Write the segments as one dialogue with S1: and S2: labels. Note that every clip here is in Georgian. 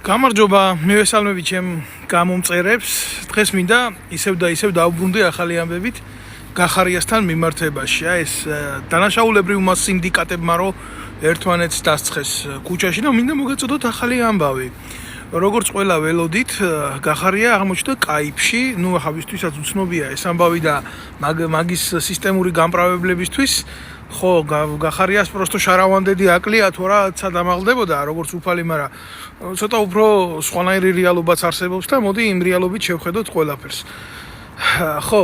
S1: გამარჯობა, მივესალმები ჩემ გამომწერებს. დღეს მინდა ისევ და ისევ დავუბრუნდე ახალი ამბებით გახარიასთან მიმართებაში. ეს დანაშაულებრივ მას სინდიკატებმა რო ერთმანეთს დასცხეს ქუჩაში და მინდა მოგეწოდოთ ახალი ამბავი. როგორც ყველა ველოდით, გახარია აღმოჩნდა კაიფში, ახლა ვისთვისაც უცნობია ეს ამბავი და მაგის სისტემური გამправებლებისთვის ხო გახარიას პროსტო შარავანდედი აკლია თუ რა სადამაღლდებოდა როგორც უფალი, მაგრამ ცოტა უფრო სხვანაირი რეალობაც არსებობს და მოდი იმ რეალობით შევხედოთ ყველაფერს. ხო,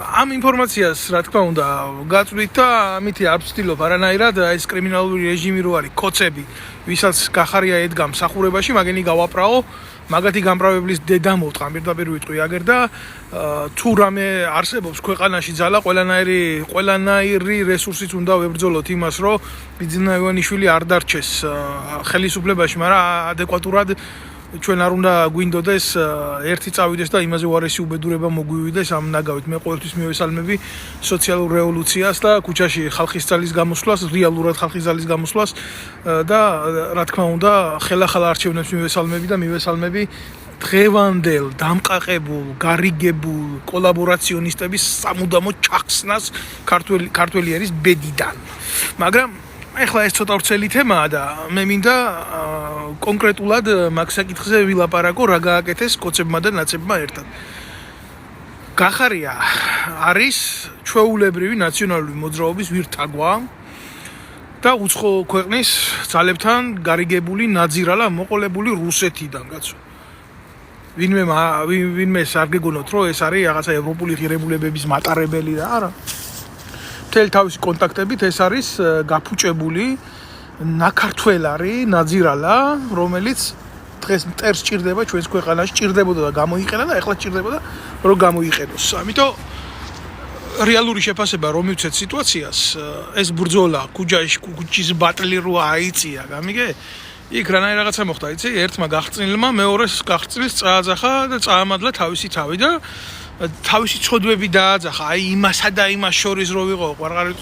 S1: ამ ინფორმაციას რა თქმა უნდა გაწვდით და ამითი არ ვცდილობ არანაირად ეს კრიმინალური რეჟიმი რო არის კოცები, ვისაც გახარია ედგა მსახურებაში, მაგენი გავაპრაო, მაგათი გამправებლის დედა მოვტყან პირდაპირ ვიტყვი აგერ და თუ რამე არსებობს ქვეყანაში ძალა ყველანაირი რესურსიც უნდა ვებრძოლოთ იმას რომ ბიძინა ივანიშვილი არ დარჩეს ხელისუფლებაში, მაგრამ ადეკვატურად ჩვენ არ უნდა გვინდოდეს ერთი წავიდეს და იმაზე უარესი უბედურება მოგვივიდეს ამ ნაგავით. მე ყოველთვის მივესალმები სოციალურ რევოლუციას და ქუჩაში ხალხის ძალის გამოსვლას, რეალურად ხალხის ძალის გამოსვლას და რა თქმა უნდა ხელახალ არჩევნებს მივესალმები და მივესალმები დღევანდელ დამყაყებულ, გარიგებულ კოლაბორაციონისტების სამუდამო ჩახსნას ქართველი ერის ბედიდან. მაგრამ ეხლა ეს ცოტა ვრცელი თემაა და მე მინდა კონკრეტულად მაგ საკითხზე ვილაპარაკო, რა გააკეთეს კოცებმა და ნაცებმა ერთად. გახარია არის ჩვეულებრივი ნაციონალური მოძრაობის ვირთაგვა და უცხო ქვეყნის ძალებთან გარიგებული ნაძირალა მოყოლებული რუსეთიდან, კაცო. ვინმე არ გეგონოთ, რომ ეს არის რაღაცა ევროპული ღირებულებების მატარებელი და არა. მთელი თავისი კონტაქტებით ეს არის გაფუჭებული ნაქართველარი ნაძირალა, რომელიც დღეს მტერს ჭირდება ჩვენს ქვეყანაში, ჭირდებოდა და გამოიყენა და ეხლა ჭირდებოდა რომ გამოიყენოს. ამიტომ რეალური შეფასება რომ მივცეთ სიტუაციას, ეს ბრძოლა ქუჩის ბატლი რო აიწია, გამიგე? იქ რანაირ რაღაცა მოხდა, იცი? ერთმა გახწნილმა მეორეს გახწნილს წააძახა და წაამადლა თავისი თავი და თავისი ცოდვები დააძახა, აი იმასა და იმას შორის რო ვიყო,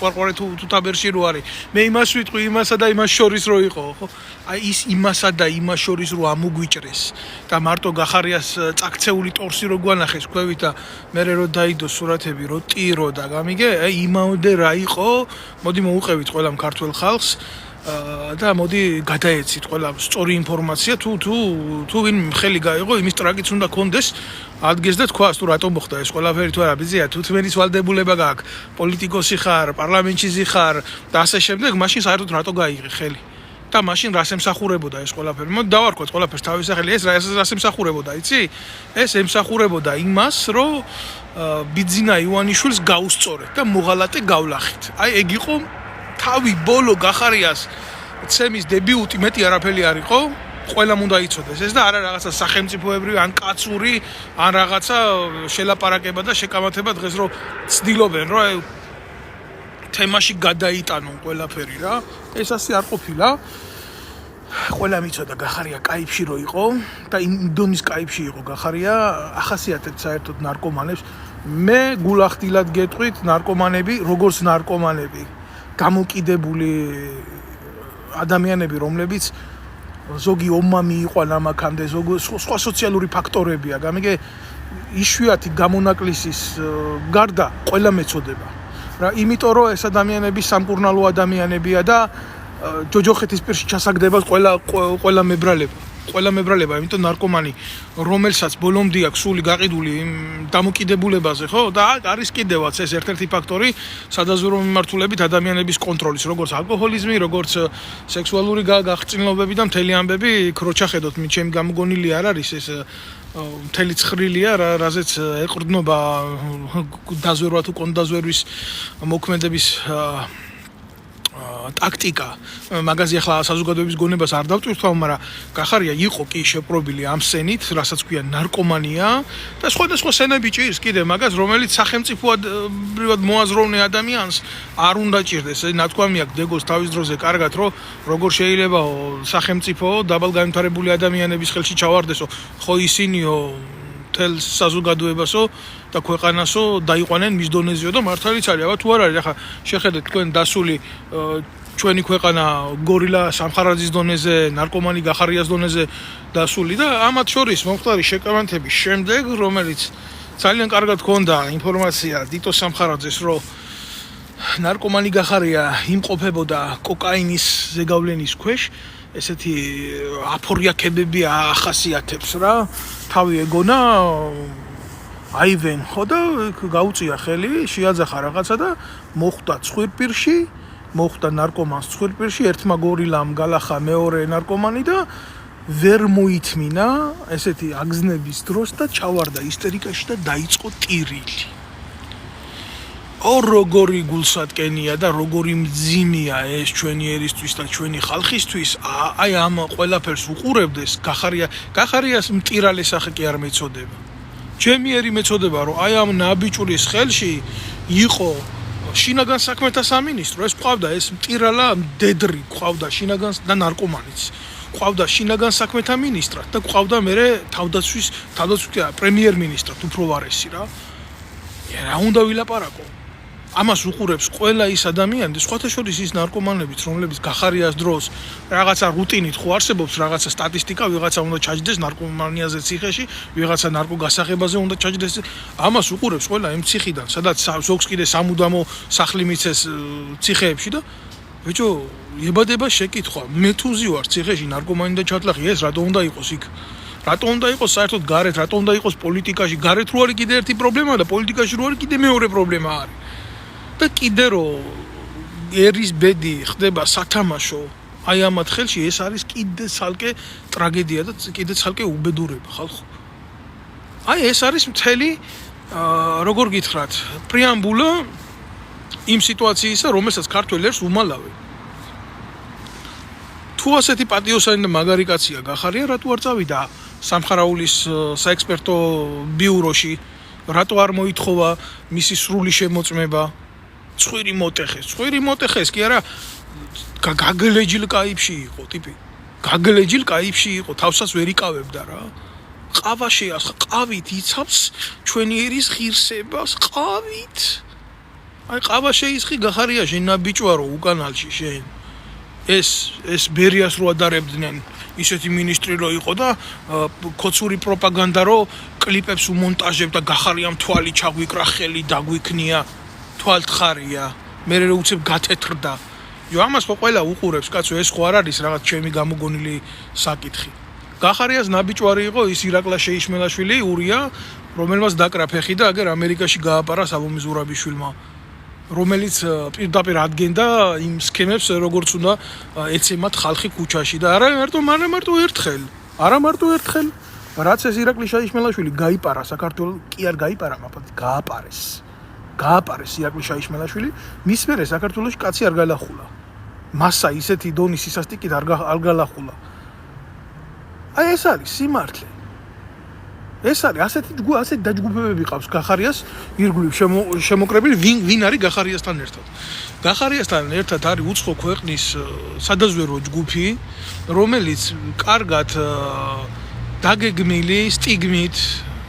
S1: ყვარყვარე თუ თაბერში რო არის. მე იმას ვიტყვი, იმასა და იმას შორის რო იყო, ხო? აი ის იმასა და იმას შორის რო ამოგვიჭრეს და მარტო გახარიას წაქცეული ტორსი რო გვანახეს ქვევით და მე რო დაიდოს სურათები, რო ტირო და გამიგე, აი იმამდე რა იყო, მოდი მოუყევით ყველამ ქართველ ხალხს. და მოდი გადაეცით ყველა სწორი ინფორმაცია თუ ვინ ხელი გაიღო იმის ტრაკიც უნდა კონდეს ადგეს და თქვას თუ რატომ მოხდა ეს ყველაფერი თუ არა ბიზია თუ თმენის ვალდებულება გაქვს პოლიტიკოსი ხარ პარლამენტში ხარ და ასე შემდეგ მაშინ საერთოდ რატო გაიღე ხელი და მაშინ რას ემსახურებოდა ეს ყველაფერი მოდი დავარქვათ ყველაფერს თავის სახელი ეს რას ემსახურებოდა იცი ეს ემსახურებოდა იმას რომ ბიძინა ივანიშვილს გაუსწორეთ და მოღალატე გავლახით აი ეგ იყო თავი ბოლო გახარიას ცემის დებიუტი მეტი არაფერი არ იყო ყველამ უნდა იცოდეს ეს და არა რაღაცა სახელმწიფოებრივი ან კაცური ან რაღაცა შელაპარაკება და შეკამათება დღეს რომ ცდილობენ რომ თემაში გადაიტანონ ყველაფერი რა ეს ასე არ ყოფილა ყველამ იცოდა გახარია კაიფში რო იყო და იმ დონის კაიფში იყო გახარია ახასიათებთ საერთოდ ნარკომანებს მე გულახდილად გეტყვით ნარკომანები როგორც ნარკომანები გამოკიდებული ადამიანები, რომლებიც ზოგი ომმა მიიყვანა მაქამდე, სხვა სოციალური ფაქტორებია, გამიგე იშვიათი გამონაკლისის გარდა ყველა მეწოდება. რა, იმიტომ რომ ეს ადამიანები სამკურნალო ადამიანებია და ჯოჯოხეთის პირში ჩასაგდება ყველა მებრალება, იმიტომ ნარკომანი, რომელსაც ბოლომდე აქვს სული გაყიდული დამოკიდებულებაზე, ხო? და არის კიდევაც ეს ერთ-ერთი ფაქტორი სადაზვერვო მიმართულებით ადამიანების კონტროლის, როგორც ალკოჰოლიზმი, როგორც სექსუალური გაღწინლობები და მთელი ამბები, ქროჩახედოთ, ჩემი გამოგონილი არ არის ეს მთელი ცხრილია, რაზეც ეყრდნობა დაზვერვა თუ კონდაზვერვის მოქმედების ტაქტიკა მაგაზე ახლა საზოგადოების გონებას არ დავწვირთვავ, მაგრამ გახარია იყო კი შეპრობილი ამ სენით, რასაც ქვია ნარკომანია და სხვადასხვა სენები ჭირს კიდე მაგას, რომელიც სახელმწიფოებრივად მოაზროვნე ადამიანს არ უნდა ჭირდეს. ნათქვამი აქვს დეგოს თავის დროზე კარგად, რომ როგორ შეიძლება სახელმწიფო დაბალგანვითარებული ადამიანების ხელში ჩავარდესო, ხო ისინიო მთელ საზოგადოებასო და ქვეყანასო დაიყვანენ მის დონეზეო და მართალიც არის, აბა თუ არ არის, ახლა შეხედეთ თქვენ დასული ჩვენი ქვეყანა გორილა სამხარაძის დონეზე, ნარკომანი გახარიას დონეზე დასული და ამათ შორის მომხდარი შეკავანთების შემდეგ, რომელიც ძალიან კარგად ჰქონდა ინფორმაცია დიტო სამხარაძეს, რომ ნარკომანი გახარია იმყოფებოდა კოკაინის ზეგავლენის ქვეშ, ესეთი აფორიაქებები ახასიათებს რა, თავი ეგონა აივენ ხო და გაუწია ხელი, შეაძახა რაღაცა და მოხვდა ცხვირპირში, მოხვდა ნარკომანს ცხვირპირში, ერთმა გორილამ გალახა მეორე ნარკომანი და ვერ მოითმინა ესეთი აგზნების დროს და ჩავარდა ისტერიკაში და დაიწყო ტირილი. როგორი გულსატკენია და როგორი მძიმეა ეს ჩვენი ერისთვის და ჩვენი ხალხისთვის, აი ამ ყველაფერს უყურებდეს გახარიას მტირალე სახე კი არ მეწოდება. ჩემი ერი მეწოდება, რომ აი ამ ნაბიჯურის ხელში იყო შინაგან საქმეთა სამინისტრო, ეს ყავდა ეს მტირალა მდედრი, ყავდა შინაგან და ნარკომანიც. ყავდა შინაგან საქმეთა მინისტრად და ყავდა მერე თავდაცვის პრემიერ-მინისტრად, უფრო ვარესი რა. რა უნდა ვილაპარაკო? ამას უყურებს ყველა ის ადამიანი, სხვათა შორის ის ნარკომანებიც, რომლებიც გახარიას დროს რაღაცა რუტინით ხო არსებობს, რაღაცა სტატისტიკა, ვიღაცა უნდა ჩაჯდეს ნარკომანიაზე ციხეში, ვიღაცა ნარკოგასაღებაზე უნდა ჩაჯდეს. ამას უყურებს ყველა იმ ციხიდან, სადაც ზოგს კიდე სამუდამო სახლი მიცეს ციხეებში და ბიჭო, ებადება შეკითხვა, მე თუ ზივარ ციხეში ნარკომანი და ჩატლახი, ეს რატო უნდა იყოს იქ? რატო უნდა იყოს საერთოდ გარეთ, რატო უნდა იყოს პოლიტიკაში? გარეთ რო არის კიდე ერთი პრობლემა და პოლიტიკაში რო არის კიდე მეორე პრობლემა არის. და კიდე რომ ერის ბედი ხდება სათამაშო, აი ამათ ხელში ეს არის კიდე ცალკე ტრაგედია და კიდე ცალკე უბედურება ხალხო. აი ეს არის მთელი როგორ გითხრათ, პრეამბულა იმ სიტუაციისა, რომელსაც ქართველ ერს უმალავენ. თუ ასეთი პატიოსანი და მაგარი კაცია გახარია, რატო არ წავიდა სამხარაულის საექსპერტო ბიუროში, რატო არ მოითხოვა მისი სრული შემოწმება? ცხვირი მოტეხეს კი არა, გაგლეჯილ კაიფში იყო ტიპი. გაგლეჯილ კაიფში იყო, თავსაც ვერ იკავებდა რა. ყავა შეასხა, ყავით იცავს ჩვენი ერის ღირსებას, ყავით. აი ყავა შეისხი გახარია შენ ნაბიჭვარო უკანალში შენ. ეს ბერიას რო ადარებდნენ, ისეთი მინისტრი რო იყო და ქოცური პროპაგანდა რო კლიპებს უმონტაჟებდა, გახარიამ თვალი ჩაგვიკრა, ხელი დაგვიქნია. თვალთხარია, მე უცებ გათეთრდა. ამას ხო ყველა უყურებს, კაცო, ეს ხო არ არის რაღაც ჩემი გამოგონილი საკითხი. გახარიას ნაბიჭვარი იყო ის ირაკლი შეიშმელაშვილი, ურია, რომელმაც დაკრა ფეხი და აგერ ამერიკაში გააპარა საბომი ზურაბიშვილმა, რომელიც პირდაპირ ადგენდა იმ სქემებს, როგორც უნდა ეცემათ ხალხი ქუჩაში და არა მარტო ერთხელ. რაც ეს ირაკლი შეიშმელაშვილი გაიპარა საქართველოს, კი არ გაიპარა, მაგრამ გააპარეს ირაკლი შეიშმელაშვილი, მის მერე საქართველოში კაცი არ გალახულა. მასა ისეთი დონის სისასტიკით არ გალახულა. აი ეს არის სიმართლე. ეს არის ასეთი დაჯგუფებები ყავს გახარიას ირგვლივ შემოკრებილი, ვინ არის გახარიასთან ერთად. გახარიასთან ერთად არის უცხო ქვეყნის სადაზვერო ჯგუფი, რომელიც კარგად დაგეგმილი სტიგმით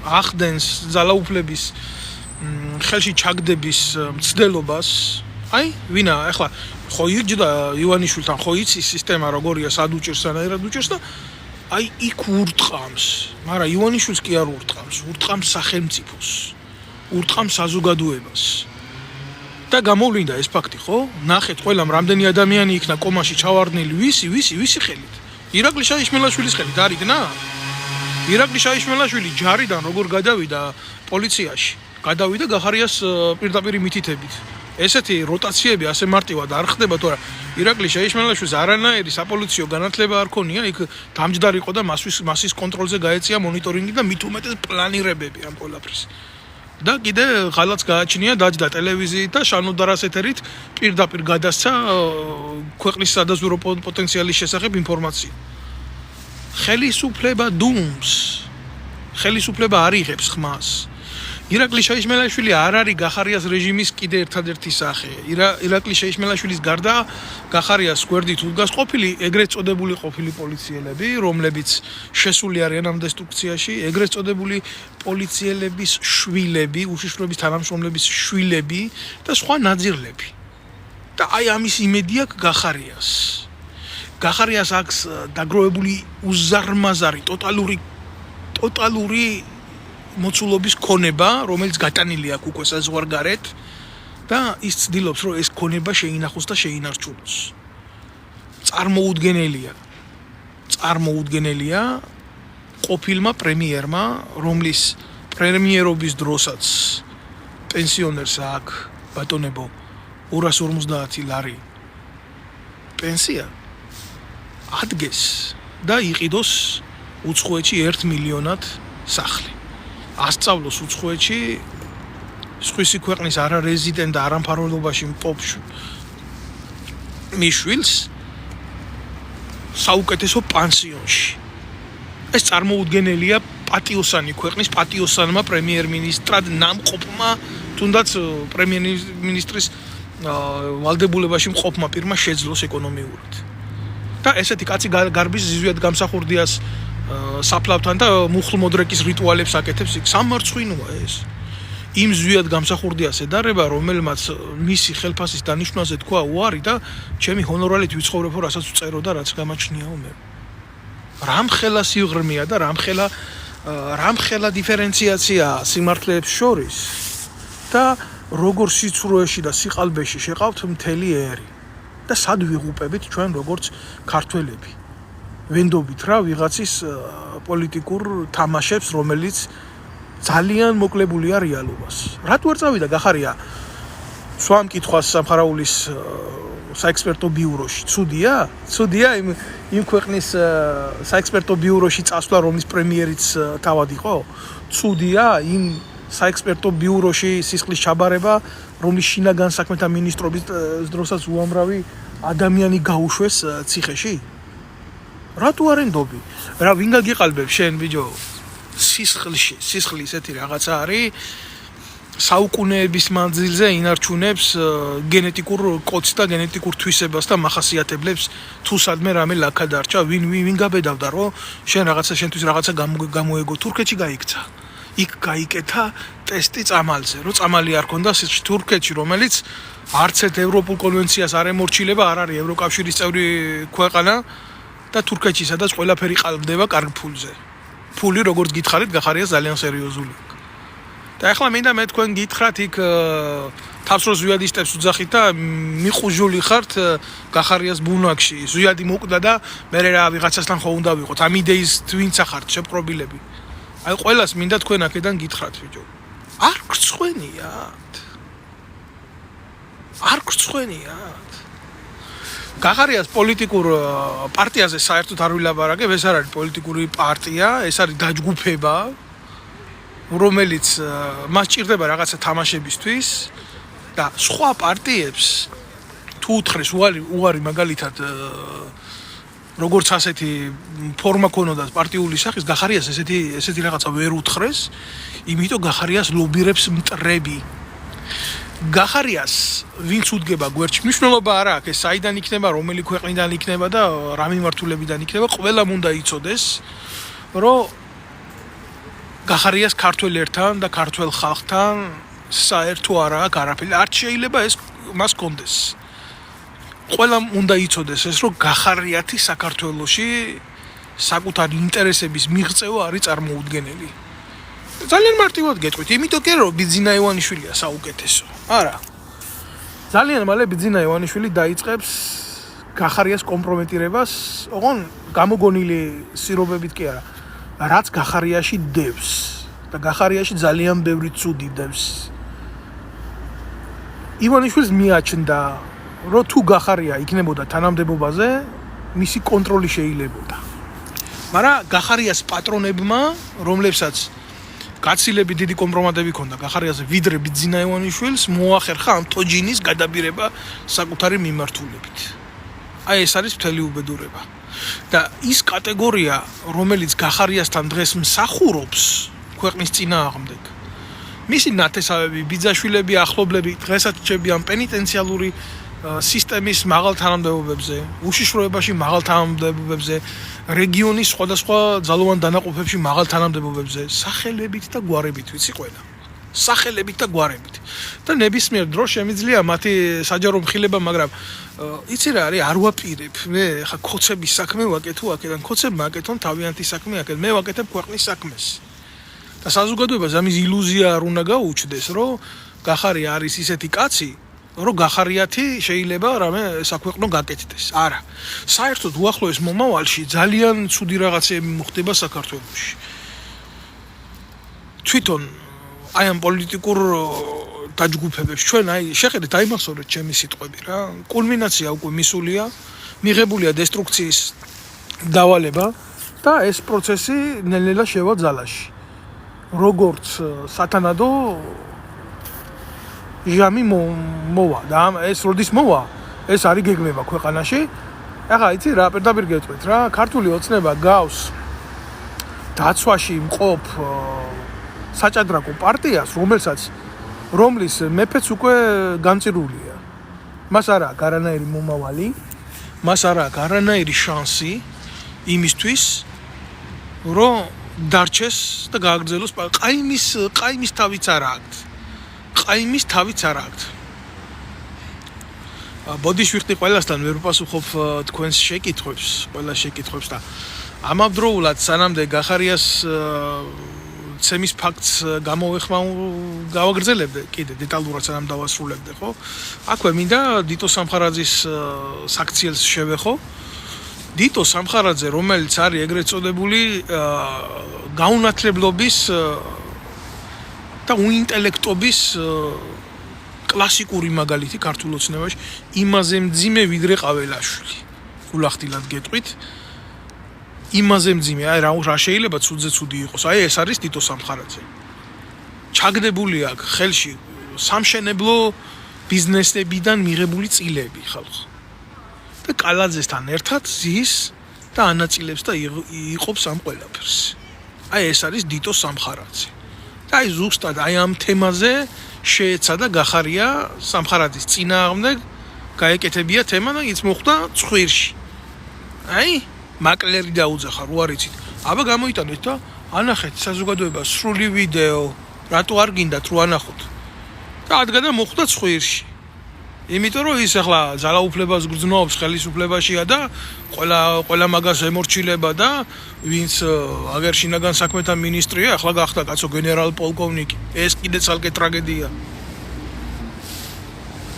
S1: ახდენს ძალაუფლების ხელში ჩაგდების მცდელობას. აი, ვინა, ახლა ხო იჯდა ივანიშვილთან, ხო იცის სისტემა როგორია, სად უჭერს, სანაირად უჭერს და აი იქ ურტყამს, მაგრამ ივანიშვილს კი არ ურტყამს სახელმწიფოს, ურტყამს საზოგადოებას. და გამოვლინდა ეს ფაქტი, ხო? ნახეთ, ყველამ რამდენი ადამიანი იქნა კომაში ჩავარდნილი, ვისი ხელით? ირაკლი შეიშმელაშვილის ხელით არ იქნა? ირაკლი შეიშმელაშვილი ჯარიდან როგორ გადავიდა პოლიციაში? გადავიდა გახარიას პირდაპირ მითითებით. ესეთი როტაციები ასე მარტივად არ ხდება, თორე ირაკლი შეიშმელაშვილს არანაირი საპოლიციო განათლება არ ქონია, იქ დამჯდარი იყო და მასის კონტროლზე გაეწია მონიტორინგი და მით უმეტეს პლანირებები ამ ყველაფრის. და კიდე ღალატს გააჩნია, დაჯდა ტელევიზიით და შანოდარას ეთერით პირდაპირ გადასცა ქვეყნის სადაზვერო პოტენციალის შესახებ ინფორმაცია. ხელისუფლება დუმს, ხელისუფლება არ იღებს ხმას. ირაკლი შეიშმელაშვილი არ არის გახარიას რეჟიმის კიდე ერთადერთი სახე. ირაკლი შეიშმელაშვილის გარდა გახარიას გვერდით უდგას ყოფილი ეგრეთ წოდებული ყოფილი პოლიციელები, რომლებიც შესული არიან ამ დესტრუქციაში, ეგრეთ წოდებული პოლიციელების შვილები, უშიშროების თანამშრომლების შვილები და სხვა ნაძირლები. და აი ამის იმედი აქვს გახარიას. გახარიას აქვს დაგროვებული უზარმაზარი ტოტალური მოცულობის ქონება, რომელიც გატანილი აქვს უკვე საზღვარგარეთ და ის ცდილობს, რომ ეს ქონება შეინახოს და შეინარჩუნოს. წარმოუდგენელია ყოფილმა პრემიერმა, რომლის პრემიერობის დროსაც პენსიონერს აქვს ბატონებო 250 ლარი პენსია ადგეს და იყიდოს უცხოეთში 1 მილიონად სახლი. ასწავლოს უცხოეთში სხვისი ქვეყნის არარეზიდენტ და არამფარველობაში მყოფ მიშვილს საუკეთესო პანსიონში. ეს წარმოუდგენელია პატიოსანი ქვეყნის პატიოსანმა პრემიერ-მინისტრად ნამყოფმა თუნდაც პრემიერ-მინისტრის ვალდებულებაში მყოფმა პირმა შეძლოს ეკონომიურად. და ესეთი კაცი გარბის ზიზუიად გამსახურდიას საფლავთან და მუხლმოდრეკის რიტუალებს აკეთებს. იქ სამარცხვინოა ეს. იმ ზვიად გამსახურდიას ედარება, რომელმაც მისი ხელფასის დანიშვნაზე თქვა უარი და ჩემი ჰონორალით ვიცხოვრებო, რასაც ვწერო და რაც გამაჩნიაო მე. რამხელა სიღრმეა და რამხელა დიფერენციაცია სიმართლეებს შორის და როგორ სიცრუეში და სიყალბეში შეყავთ მთელი ერი და სად ვიღუპებით ჩვენ როგორც ქართველები. ვენდობით რა ვიღაცის პოლიტიკურ თამაშებს, რომელიც ძალიან მოკლებულია რეალობას. რატო არ წავიდა გახარია სვამ კითხვას სამხარაულის საექსპერტო ბიუროში? ცუდია იმ ქვეყნის საექსპერტო ბიუროში წასვლა, რომლის პრემიერიც თავად იყო? ცუდია იმ საექსპერტო ბიუროში სისხლის ჩაბარება, რომლის შინაგან საქმეთა მინისტრობის დროსაც უამრავი ადამიანი გაუშვეს ციხეში? რატო არ ენდობი? რა ვინ გაგიყალბებს შენ ბიჯო? სისხლი ესეთი რაღაცა არის საუკუნეების მანძილზე ინარჩუნებს გენეტიკურ კოდს და გენეტიკურ თვისებას და მახასიათებლებს თუ სადმე რამე ლაქა დარჩა ვინ გაბედავდა რომ შენ შენთვის რაღაცა გამოეგო თურქეთში გაიქცა იქ გაიკეთა ტესტი წამალზე რომ წამალი არ ქონდა თურქეთში რომელიც არც ერთ ევროპულ კონვენციას არ ემორჩილება არ არის ევროკავშირის წევრი ქვეყანა და თურქეთში სადაც ყველაფერი ყალბდება კარგ ფულზე ფული როგორც გითხარით გახარია ძალიან სერიოზული და ახლა მინდა მე თქვენ გითხრათ იქ თავს რო ზვიადისტებს უძახით და მიყუჟული ხართ გახარიას ბუნაკში ზვიადი მოკვდა და მე რა ვიღაცასთან ხო უნდა ვიყოთ ამ იდეის ვინც ახართ შეპყრობილები აი ყველას მინდა თქვენ აქედან გითხრათ ბიჭო არ გრცხვენიათ გახარიას პოლიტიკურ პარტიაზე საერთოდ არ ვილაპარაკებ ეს არ არის პოლიტიკური პარტია ეს არის დაჯგუფება რომელიც მას ჭირდება რაღაცა თამაშებისთვის და სხვა პარტიებს თუ უთხრეს უარი მაგალითად როგორც ასეთი ფორმა ქონოდა პარტიული სახის გახარიას ესეთი რაღაცა ვერ უთხრეს იმიტომ გახარიას ლობირებს მტრები გახარიას ვინც უდგება გვერდში მნიშვნელობა არ აქვს ეს საიდან იქნება რომელი ქვეყნიდან იქნება და რა მიმართულებიდან იქნება ყველამ უნდა იცოდეს რომ გახარიას ქართველ ერთან და ქართველ ხალხთან საერთო არ აქვს არაფერი არ შეიძლება ეს მას კონდეს ყველამ უნდა იცოდეს ეს რომ გახარიათი საქართველოში საკუთარი ინტერესების მიღწევა არის წარმოუდგენელი ძალიან მარტივად გეტყვით იმიტომ კი რომ ბიძინა ივანიშვილია საუკეთესო არა ძალიან მალე ბიძინა ივანიშვილი დაიწყებს გახარიას კომპრომეტირებას ოღონ გამოგონილი სირობებით კი არა რაც გახარიაში დევს და გახარიაში ძალიან ბევრი ცუდი დევს ივანიშვილს მიაჩნდა რომ თუ გახარია იქნებოდა თანამდებობაზე მისი კონტროლი შეიძლებოდა მაგრამ გახარიას პატრონებმა რომლებსაც გაცილებით დიდი კომპრომატები ჰქონდა გახარიაზე ვიდრე ბიძინა ივანიშვილს მოახერხა ამ თოჯინის გადაბირება საკუთარი მიმართულებით აი ეს არის მთელი უბედურება და ის კატეგორია რომელიც გახარიასთან დღეს მსახურობს ქვეყნის წინააღმდეგ მისი ნათესავები ბიძაშვილები ახლობლები დღესაც რჩებიან პენიტენციალური სისტემის მაღალ თანამდებობებზე უშიშროებაში მაღალ თანამდებობებზე რეგიონის სხვადასხვა ძალოვან დანაყოფებში მაღალ თანამდებობებზე სახელებით და გვარებით ვიცი ყველა სახელებით და გვარებით. და ნებისმიერ დროს შემიძლია მათი საჯარო მხილება, მაგრამ იცი რა არის, არ ვაპირებ. მე ხა ქოცების საქმე ვაკეთო აქედან, ქოცებმა აკეთონ თავიანთი საქმე აქედან, მე ვაკეთებ ქვეყნის საქმეს. და საზოგადოებას ამის ილუზია არ უნდა გაუჩნდეს, რომ გახარი არის ისეთი კაცი, რომ გახარიათი შეიძლება რამე საქვეყნო გაკეთდეს. არა. საერთოდ უახლოეს მომავალში ძალიან ცუდი რაღაცები მოხდება საქართველოში. თვითონ აი ამ პოლიტიკურ დაჯგუფებებს ჩვენ აი შეხედეთ აიმახსოვრეთ ჩემი სიტყვები რა. კულმინაცია უკვე მისულია, მიღებულია დესტრუქციის დავალება და ეს პროცესი ნელ-ნელა შევა ძალაში. როგორც სათანადო ჟამი მოვა და ეს როდის მოვა? ეს არის გეგმება ქვეყანაში. ახლა იცი რა, პირდაპირ გეტყვით რა, ქართული ოცნება გავს დაცვაში მყოფ საჭადრაკო პარტიას, რომლის მეფეც უკვე განწირულია. მას არ აქვს არანაირი მომავალი, მას არ აქვს არანაირი შანსი იმისთვის, რომ დარჩეს და გააგრძელოს. ყაიმის თავიც არ აქვს. ყაიმის თავიც არ აქვს. ბოდიშვიხტი ყველასთან ვერ ვპასუხობ თქვენს შეკითხვებს, ყველა შეკითხვებს და ამავდროულად სანამდე გახარიას ცემის ფაქტს გავაგრძელებდე კიდე დეტალურად სანამ დავასრულებდე, ხო? აქვე მინდა დიტო სამხარაძის საქციელს შევეხო. დიტო სამხარაძე, რომელიც არის ეგრეთ წოდებული გაუნათლებლობის და უინტელექტობის კლასიკური მაგალითი ქართულ ოცნებაში, იმაზე მძიმე ვიდრე ყაველაშვილი. გულახდილად გეტყვით. იმაზე მძიმე, აი რა შეიძლება ცუდზე ცუდი იყოს. აი ეს არის დიტო სამხარაძე. ჩაგდებული აქვს ხელში სამშენებლო ბიზნესებიდან მიღებული წილები ხალხ. და კალაძესთან ერთად ზის და ანაწილებს და იყოფს ამ ყველაფერს. აი ეს არის დიტო სამხარაძე. და აი ზუსტად აი ამ თემაზე შეეცადა გახარია სამხარაძის წინააღმდეგ გაეკეთებია თემა და ის მოხდა ცხვირში. აი მაკლერი დაუძახა, რო არ იცით. აბა გამოიტანეთ და ანახეთ საზოგადოებას სრული ვიდეო, რატო არ გინდათ რო ანახოთ. და ადგა და მოხდა ცხვირში. იმიტომ რომ ის ახლა ძალაუფლებას გრძნობს ხელისუფლებაშია და ყველა მაგას ემორჩილება და ვინც აგერ შინაგან საქმეთა მინისტრია, ახლა გახდა კაცო გენერალ-პოლკოვნიკი. ეს კიდე ცალკე ტრაგედია.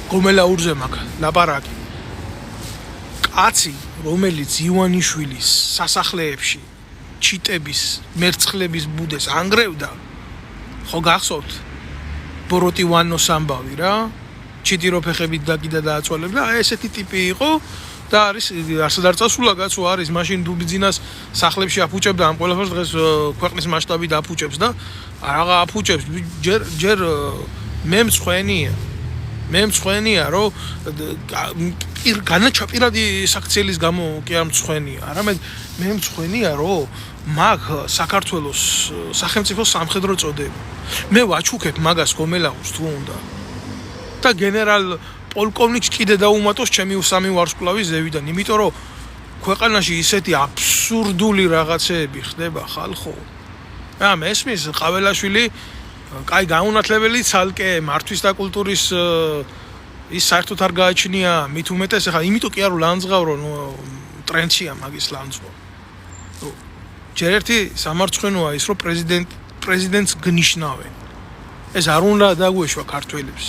S1: გომელაურზე მაგ ლაპარაკი. კაცი, რომელიც ივანიშვილის სასახლეებში ჩიტების, მერცხლების ბუდეს ანგრევდა, ხო გახსოვთ? ბოროტივანოს ამბავი რა. ჩიტირო ფეხებით დაკიდა და აწვალებდა, აი ესეთი ტიპი იყო და არის არსად არ წასულა კაცო არის, მაშინ დუბიძინას სახლებში აფუჭებდა ამ ყველაფერს დღეს ქვეყნის მასშტაბით აფუჭებს და რაღა აფუჭებს, ჯერ მე მწვენია, რომ განაჩაპირადი საქციელის გამო კი არ მწვენია, არამედ მე მწვენია, რომ მაგ საქართველოს სახელმწიფო სამხედრო წოდება. მე ვაჩუქებ მაგას გომელაურს თუ უნდა. და გენერალ პოლკოვნიკს კიდე დაუმატოს ჩემი სამი ვარსკვლავის ზევიდან, იმიტომ რომ ქვეყანაში ისეთი აბსურდული რაღაცეები ხდება ხალხო. რა მესმის ყაველაშვილი კაი გაუნათლებელი ცალკე მართვის და კულტურის ის საერთოდ არ გააჩნია, მით უმეტეს ახლა იმიტომ კი არ ლანძღავრო, ტრენდშია მაგის ლანძღვა. ჯერ ერთი სამარცხვინოა ის, რომ პრეზიდენტს გნიშნავენ. ეს არ უნდა დაგვეშვა ქართველებს.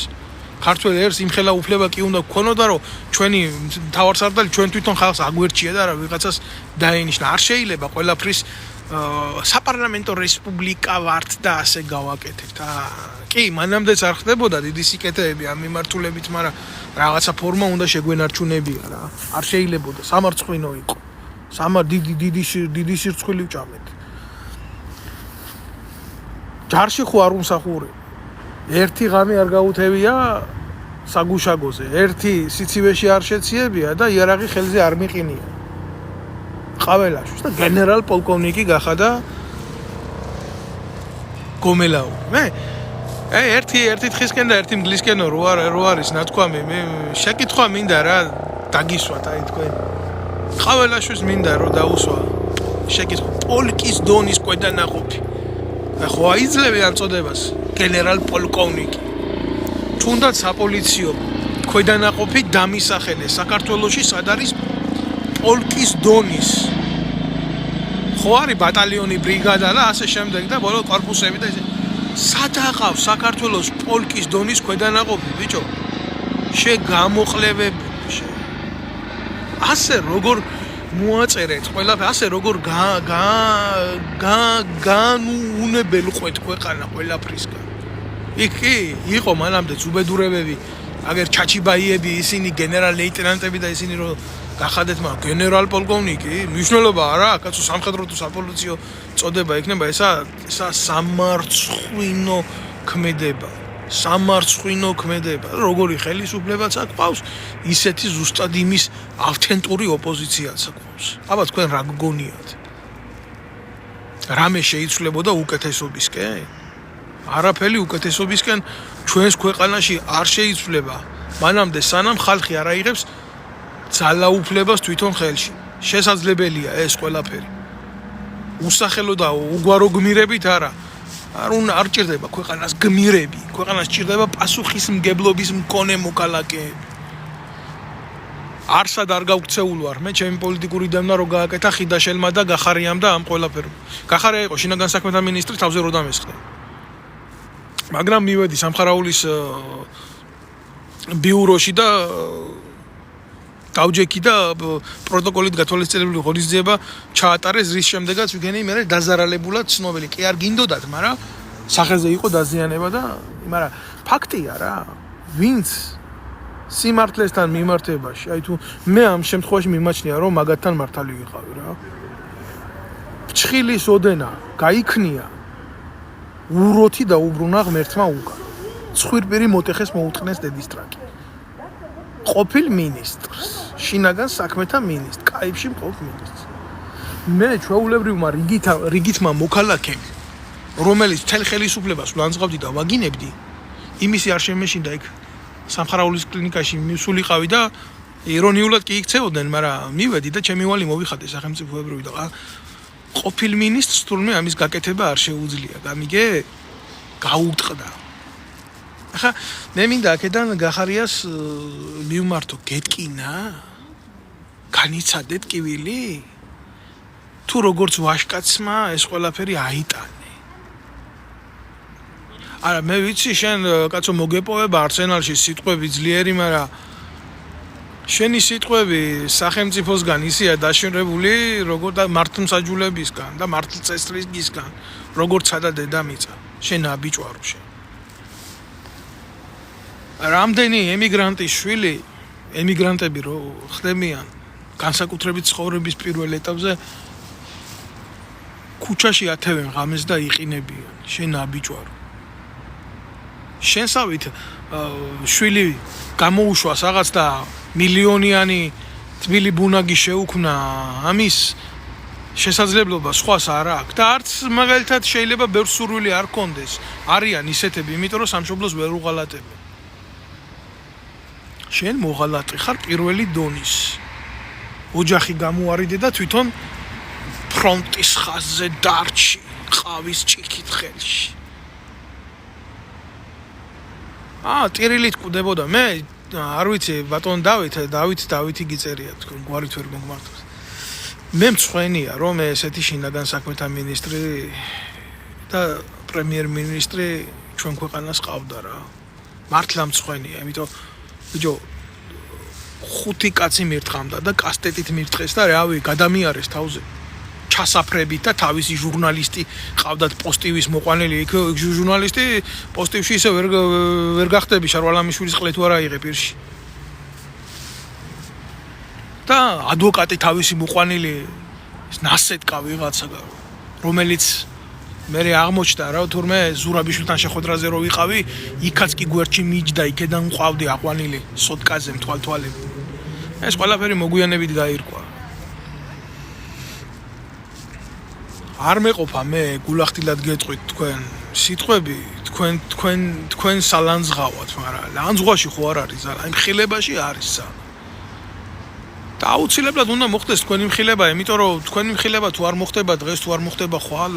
S1: ქართველ ერს იმხელა უფლება კი უნდა გქონოდა, რომ ჩვენი მთავარსარდალი ჩვენ თვითონ ხალხს აგვერჩია და რა ვიღაცას დაენიშნა. არ შეიძლება ყველაფრის საპარლამენტო რესპუბლიკა ვართ და ასე გავაკეთებთ. კი, მანამდეც არ ხდებოდა დიდი სიკეთეები ამ მიმართულებით, მაგრამ რაღაცა ფორმა უნდა შეგვენარჩუნებია რა. არ შეიძლებოდა სამარცხვინო იყო. დიდი სირცხვილი ვჭამეთ. ჯარში ხო არ უმსახურე. ერთი ღამი არ გაუთევია საგუშაგოზე, ერთი სიცივეში არ შეციებია და იარაღი ხელზე არ მიყინია. ყაველაშვილს და გენერალ-პოლკოვნიკი გახადა გომელაური. მე ერთი თხისკენ და ერთი მგლისკენო რო არის ნათქვამი, მე შეკითხვა მინდა რა დაგისვათ აი თქვენ. ყაველაშვილს მინდა რომ დაუსვა შეკითხვა პოლკის დონის ქვედანაყოფი. ხო აიძლევიან წოდებას გენერალ პოლკოვნიკი. თუნდაც საპოლიციო ქვედანაყოფი დამისახელეს საქართველოში სად არის პოლკის დონის. ხო არის ბატალიონი, ბრიგადა და ასე შემდეგ და ბოლო корпуსები და ესე. სად აყავს საქართველოს პოლკის დონის ქვედანაყოფი, ბიჭო? გამოყლევები. ასე როგორ მოაწერეთ ყველაფერი, ასე როგორ განუნებელყვეთ ქვეყანა ყველაფრისგან. იქ კი იყო მანამდე ზუბედურებები, აგერ ჩაჩიბაიები, ისინი გენერალ ლეიტენანტები და ისინი რომ გახადეთ მაგ გენერალ პოლკოვნიკი, მნიშვნელობა არა, კაცო სამხედრო თუ საპოლიციო წოდება იქნება, ესა სამარცხვინო ქმედება. სამარცხვინო ქმედება. როგორი ხელისუფლებაც აქვს, ისეთი ზუსტად იმის ავთენტური ოპოზიციაც აქვს. აბა თქვენ რა გგონიათ? რამე შეიცვლებოდა უკეთესობისკენ? არაფერი უკეთესობისკენ ჩვენს ქვეყანაში არ შეიცვლება. მანამდე სანამ ხალხი არ აიღებს ძალაუფლებას თვითონ ხელში. შესაძლებელია ეს ყველაფერი. უსახელო და უგვარო გმირებით არა. არ ჭირდება ქვეყანას გმირები, ქვეყანას ჭირდება პასუხისმგებლობის მქონე მოქალაქეები. არსად არ გავქცეულ ვარ მე ჩემი პოლიტიკური დევნა რო გააკეთა ხიდაშელმა და გახარიამ და ამ ყველაფერმა. გახარია იყო შინაგან საქმეთა მინისტრი თავზე რო დამესხდა. მაგრამ მივედი სამხარაულის ბიუროში და დავჯექი და პროტოკოლით გათვალისწინებული ღონისძიება ჩაატარეს, რის შემდეგაც ვიგენი მე დაზარალებულად ცნობილი. კი არ გინდოდათ, მაგრამ სახეზე იყო დაზიანება და მაგრამ ფაქტია რა. ვინც სიმართლესთან მიმართებაში, აი თუ მე ამ შემთხვევაში მიმაჩნია რომ მაგათთან მართალი ვიყავი რა. ფჩხილის ოდენა გაიქნია უროთი და უბრუნა ღმერთმა უკან. ცხვირპირი მოტეხეს მოუტყნეს დედის ტრაკი. ყოფილ მინისტრს, შინაგან საქმეთა მინისტრს, კაიფში მყოფ მინისტრს. მე ჩვეულებრივმა რიგითმა მოქალაქემ, რომელიც თელ ხელისუფლებას ვლანძღავდი და ვაგინებდი, იმისი არ შემეშინდა იქ სამხარაულის კლინიკაში მივსულიყავი და ირონიულად კი იქცეოდნენ, მაგრამ მივედი და ჩემი ვალი მოვიხადე სახელმწიფოებრივი და ყოფილ მინისტრს თურმე ამის გაკეთება არ შეუძლია. გამიგე? გაუტყდა. ახლა მე მინდა აქედან გახარიას მივმართო გეტკინა? განიცადეთ კივილი? თუ როგორც ვაშკაცმა ეს ყველაფერი აიტანე. არა მე ვიცი შენ კაცო მოგეპოვება არსენალში სიტყვები ძლიერი, მაგრამ შენი სიტყვები სახელმწიფოსგან ისეა დაშინებული, როგორ და მართლმსაჯულებისგან და მართლწესრიგისგან, როგორც სადა დედამიწა. შენ აბიჭვარო შენ. რამდენი ემიგრანტის შვილი, ემიგრანტები რო ხდებიან განსაკუთრებით ცხოვრების პირველ ეტაპზე ქუჩაში ათევენ ღამეს და იყინებიან. შენ აბიჭვარო. შენსავით შვილი გამოუშვას რაღაც და მილიონიანი თბილი ბუნაგი შეუქმნა, ამის შესაძლებლობა სხვას არ აქვს და არც მაგალითად შეიძლება ბევრ სურვილი არ კონდეს. არიან ისეთები, იმიტომ რომ სამშობლოს ვერ უღალატებენ. შენ მოღალატე ხარ პირველი დონის. ოჯახი გამოარიდე და თვითონ ფრონტის ხაზზე დარჩი, ყავის ჭიქით ხელში. ტირილით კვდებოდა მე, არ ვიცი, ბატონ დავითი გიწერია, თქვენ გვარით ვერ მოგმართოს. მე მწვენია, რომ ესეთი შინაგან საქმეთა მინისტრი და პრემიერ-მინისტრი ჩვენ ქვეყანას ყავდა რა. მართლა მწვენია, იმიტომ ბიჭო, 5 კაცი მირთხამდა და კასტეტით მირთხეს და რავი, გადამიარეს თავზე. ჩასაფრებით და თავისი ჟურნალისტი ყავდათ პოსტივის მოყვანილი, იქ ჟურნალისტი პოსტივში ისე ვერ გახდები, შარვალამიშვილის ყლე თუ არა აიღე პირში. და ადვოკატი თავისი მოყვანილი ნასეტკა ვიღაცა, რომელიც მე აღმოჩნდა რა, თურმე ზურაბიშვილთან შეხვედრაზე რო ვიყავი, იქაც კი გვერდში მიჯდა, იქედან მყავდი აყვანილი სოტკაზე მთვალთვალები. ეს ყველაფერი მოგვიანებით გაირკვა. არ მეყოფა მე გულახდილად გეტყვით თქვენ სიტყვები, თქვენ სალანძღავად, მაგრამ ლანძღვაში ხო არ არის ზალა, იმ ხილებაში არის ზალა. და აუცილებლად უნდა მოხდეს თქვენი მხილება, იმიტომ რომ თქვენი მხილება თუ არ მოხდება დღეს, თუ არ მოხდება ხვალ,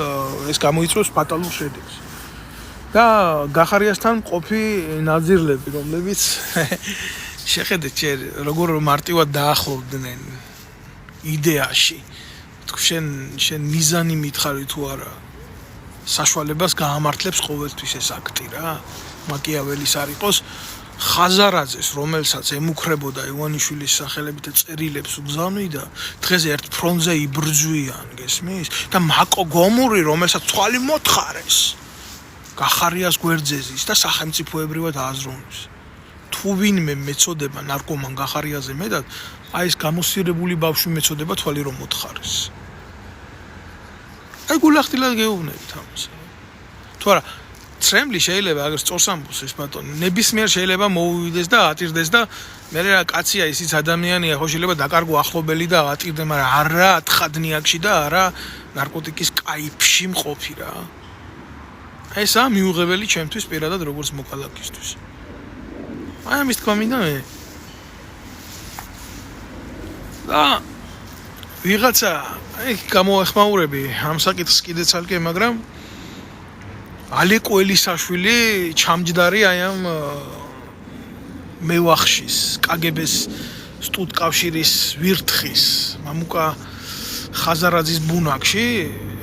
S1: ეს გამოიწვევს ფატალურ შედეგს. და გახარიასთან მყოფი ნაძირლები, რომლებიც შეხედეთ ჯერ როგორ მარტივად დაახლოვდნენ იდეაში. შენ მიზანი მითხარი თუ არა, საშუალებას გაამართლებს ყოველთვის ეს აქტი რა. მაკიაველის არ იყოს ხაზარაძეს, რომელსაც ემუქრებოდა ივანიშვილის სახელებით წერილებს უგზავნიდა, დღეს ერთ ფრონტზე იბრძვიან, გესმის? და მაკო გომური, რომელსაც თვალი მოთხარეს, გახარიას გვერდზეზის და სახელმწიფოებრივად ააზროვნებს. თუ ვინმე მეწოდება ნარკომან გახარიაზე მეტად, აი ეს გამოსირებული ბავშვი მეწოდება თვალი რომ მოთხარეს. აი გულახდილად გეუბნებით ამას. თუ არა ტრემლი შეიძლება აგერ სწორს ამბობს ეს ბატონი, ნებისმიერ შეიძლება მოუვიდეს და ატირდეს და მე რა კაცია ისიც ადამიანია, ხო შეიძლება დაკარგო ახლობელი და ატირდე, მაგრამ არა თხადნიაკში და არა ნარკოტიკის კაიფში მყოფი რა. ესაა მიუღებელი ჩემთვის პირადად როგორც მოქალაქისთვის. აი ამის თქვა მინდა მე. და ვიღაცა აი გამოეხმაურები ამ საკითხს კიდე ცალკე, მაგრამ ალეკო ელისაშვილი ჩამჯდარი აი ამ მევახშის, კგბ-ს სტუდკავშირის ვირთხის, მამუკა ხაზარაძის ბუნაკში,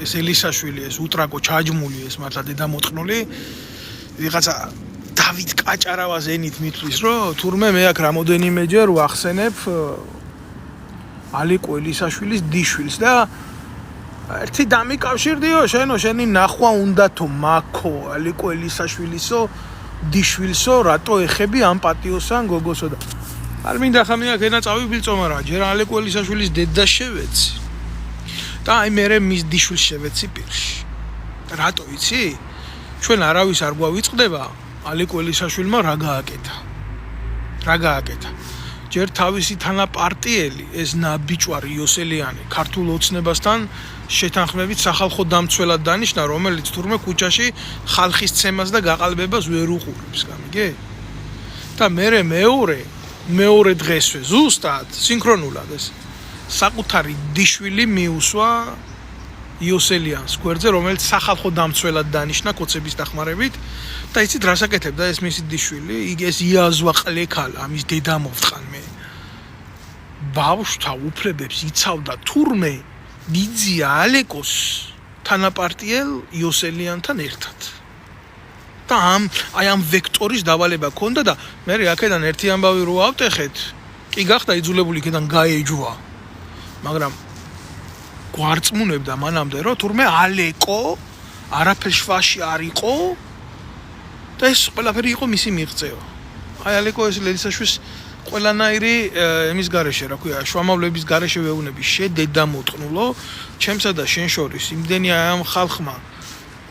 S1: ეს ელისაშვილი, ეს უტრაკო ჩაჯმული, ეს მართლა დედამოწყნული, ვიღაცა დავით კაჭარავას ენით მithlis, რომ თურმე მე აქ რამოდენიმეჯერ ვახსენებ ალეკო ელისაშვილის დიშვილს და ერთი დამიკავშირდიო, შენი ნახვა უნდათო მაქო ალეკო ელისაშვილისო დიშვილსო, რატო ეხები ამ პატიოსან გოგოსო და არ მინდა ხამი აქ ენა წავიბილწო, მაგრამ ჯერ ალეკო ელისაშვილის დედა შევეცი და აი მე მის დიშვილს შევეცი პირში. რატო იცი? ჩვენ არავის არ გვავიწყდება ალეკო ელისაშვილმა რა გააკეთა. ჯერ თავისი თანაპარტიელი ეს ნაბიჭვარი იოსელიანი ქართულ ოცნებასთან შეთანხმებით სახალხო დამცველად დანიშნა, რომელიც თურმე ქუჩაში ხალხის ცემას და გაყალბებას ვერ უყურებს, გამიგე? და მე მეორე დღესვე ზუსტად სინქრონულად ეს საკუთარი დიშვილი მიუსვა იოსელიანს გვერდზე, რომელიც სახალხო დამცველად დანიშნა კოცების დახმარებით და იცით რას აკეთებდა ეს მისი დიშვილი? ეს იაზვა ყლექალა, ამის დედა მოვწყან მე. ბავშვთა უფლებებს იცავდა თურმე ბიძია ალეკოს თანაპარტიელ იოსელიანთან ერთად. და აი ამ ვექტორის დავალება ქონდა და მე აქედან ერთი ამბავი რო ავტეხეთ, კი გახდა იძულებული იქიდან გაეჯვა. მაგრამ გვარწმუნებდა მანამდე, რომ თურმე ალეკო არაფერ შვაში არ იყო და ეს ყველაფერი იყო მისი მიღწევა. აი ალეკო ეს ელისაშვილის ყველანაირი იმის გარეშე, რა ქვია, შუამავლების გარეშე ვეუბნები, შედედამოწყნულო, ჩემსა და შენ შორის იმდენი ამ ხალხმა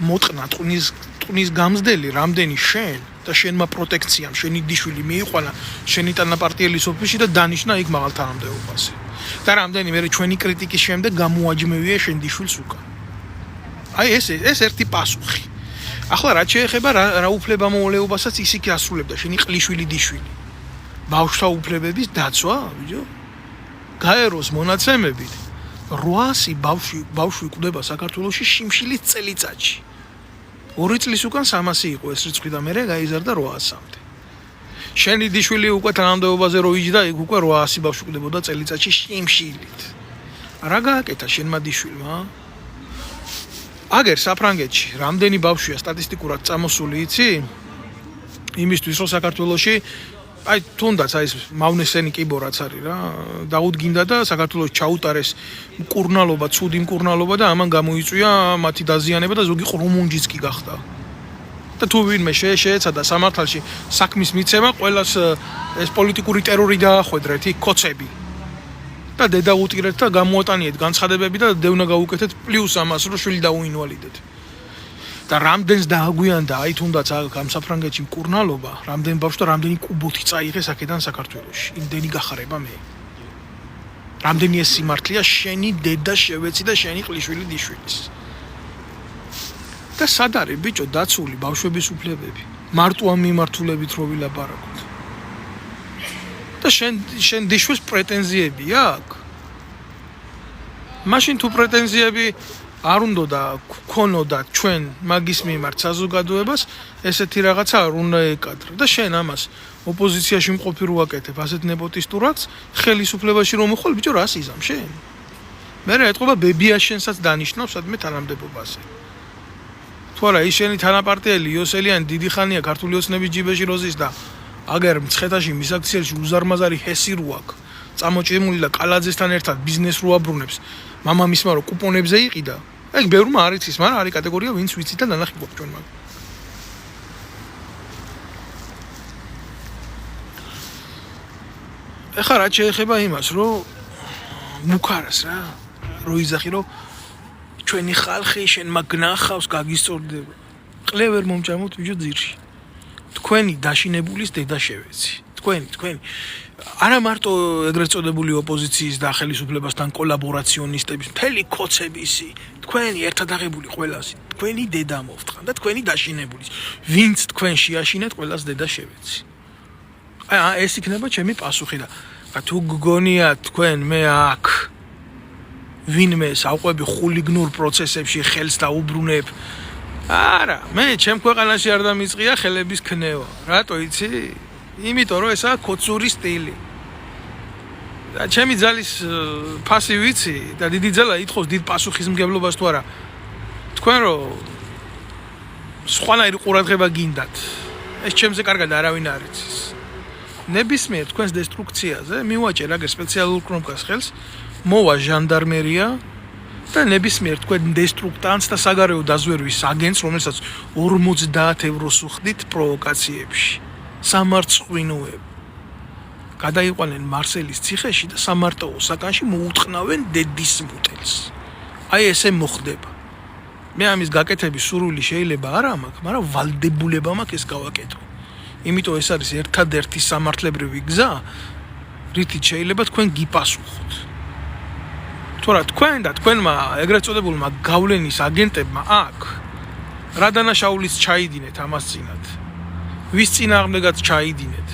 S1: მოტყნა ტყნის გამზდელი, რამდენი შენ და შენმა პროტექციამ, შენი დიშვილი მიიყვანა შენი თანაპარტიელის ოფისში და დანიშნა იქ მაღალ თანამდებობაზე. და რამდენი მე ჩვენი კრიტიკის შემდეგ გამოაჯმევია შენ დიშვილს უკან. აი ეს ერთი პასუხი. ახლა რაც შეეხება რა უფლებამოვლეობასაც ისიქ ასრულებდა შენი ყლიშვილი დიშვილი. ბავშვთა უფლებების დაცვა, ბიჭო. გაეროს მონაცემებით 800 ბავშვი კვდება საქართველოში შიმშილის წელიწადში. 2 წლის უკან 300 იყო ეს რიცხვი და მერე გაიზარდა 800-მდე. შენი დიშვილი უკვე თანამდებობაზე რო იჯდა, იქ უკვე 800 ბავშვი კვდებოდა წელიწადში შიმშილით. რა გააკეთა შენმა დიშვილმა? აგერ საფრანგეთში რამდენი ბავშვია სტატისტიკურად წამოსული, იცი? იმისთვის რომ საქართველოში აი თუნდაც აი ეს მავნესენი კიბო რაც არის რა, დაუდგინდა და საქართველოს ჩაუტარეს მკურნალობა, ცუდი მკურნალობა და ამან გამოიწვია მათი დაზიანება და ზოგი ყრუმუნჯიც კი გახდა. და თუ ვინმე შეეცადა სამართალში საქმის მიცემა, ყველას ეს პოლიტიკური ტერორი დაახვედრეთ, იქ კოცები. და დედა უტირეთ და გამოატანიეთ განცხადებები და დევნა გაუკეთეთ პლუს ამას რომ შვილი დაუინვალიდეთ. და რამდენს დააგვიანდა აი თუნდაც ამ საფრანგეთში მკურნალობა, რამდენ ბავშვს და რამდენი კუბოთი წაიღეს აქედან საქართველოში. იმდენი გახარება მე. რამდენი ეს სიმართლეა შენი დედა შევეცი და შენი ყლიშვილი დიშვილის. და სად არის ბიჭო დაცული ბავშვების უფლებები? მარტო ამ მიმართულებით რო ვილაპარაკოთ. და შენ დიშვეს პრეტენზიები აქვს. მაშინ თუ პრეტენზიები არ უნდა და გქონოდა ჩვენ მაგის მიმართ საზოგადოებას, ესეთი რაღაცა არ უნდა ეკადრო და შენ ამას ოპოზიციაში მყოფი რო აკეთებ, ასეთ ნეპოტისტურ აქტს, ხელისუფლებაში რომ მოხვალ, ბიჭო, რას იზამ შენ? მე რა ეთქობა ბებიაშენსაც დანიშნავს სადმე თანამდებობაზე. თუ არა ის შენი თანაპარტიელი იოსელიანი დიდი ხანია ქართული ოცნების ჯიბეში როზის და აგერ მცხეთაში მისაქციელში უზარმაზარი ჰესი რო აქვს. წამოჭიმული და კალაძესთან ერთად ბიზნეს რო აბრუნებს. მამამისმა რო კუპონებზე იყიდა. ეგ ბევრმა არ იცის, მაგრამ არის კატეგორია ვინც ვიცით და ნანახი გვაქვს ჩვენ მაგ. ეხლა რა შეეხება იმას, რომ მუქარას რა, რო იზახი რომ ჩვენი ხალხი შენ მაგნახავს გაგისწორდება. ყლევერ მომჭამოთ ბიჭო ძირში. თქვენი დაშინებულის დედა შევეცი. თქვენი არა მარტო ეგრეთ წოდებული ოპოზიციის და ხელისუფლებასთან კოლაბორაციონისტების მთელი კოცებისი თქვენი ერთად აღებული ყველასი თქვენი დედა მოვთხან და თქვენი დაშინებულის ვინც თქვენ შეაშინეთ ყველას დედა შევეცი. აი ეს იქნება ჩემი პასუხი და თუ გგონიათ თქვენ მე აქ ვინმე საყვები ხულიგნურ პროცესებში ხელს დაუბრუნებ არა მე ჩემ ქვეყანაში არ დამიწყია ხელების ქნევა რატო იცი იმიტომ რომ ესაა კოცური სტილი და ჩემი ძალის ფასი ვიცი და დიდი ძალა ითხოვს დიდ პასუხისმგებლობას თუ არა თქვენ რომ სხვანაირი ყურადღება გინდათ ეს ჩემზე კარგად არავინ არ იცის ნებისმიერ თქვენს დესტრუქციაზე მივაჭერ აგერ სპეციალურ კნოპკას ხელს მოვა ჟანდარმერია და ნებისმიერ თქვენ დესტრუქტანტს და საგარეო დაზვერვის აგენტს რომელსაც 50 ევროს უხდით პროვოკაციებში სამარცხვინოები გადაიყვანენ მარსელის ციხეში და სამარტოო საკანში მოუტყნავენ დედის მუტელს. აი ესე მოხდება. მე ამის გაკეთების სურვილი შეიძლება არ მაქვს, მაგრამ ვალდებულება მაქვს ეს გავაკეთო. იმიტომ ეს არის ერთადერთი სამართლებრივი გზა, რითიც შეიძლება თქვენ გიპასუხოთ. თორე თქვენ და თქვენმა ეგრეთ წოდებულმა გავლენის აგენტებმა აქ რა დანაშაულიც ჩაიდინეთ ამას წინათ. ვის წინააღმდეგაც ჩაიდინეთ.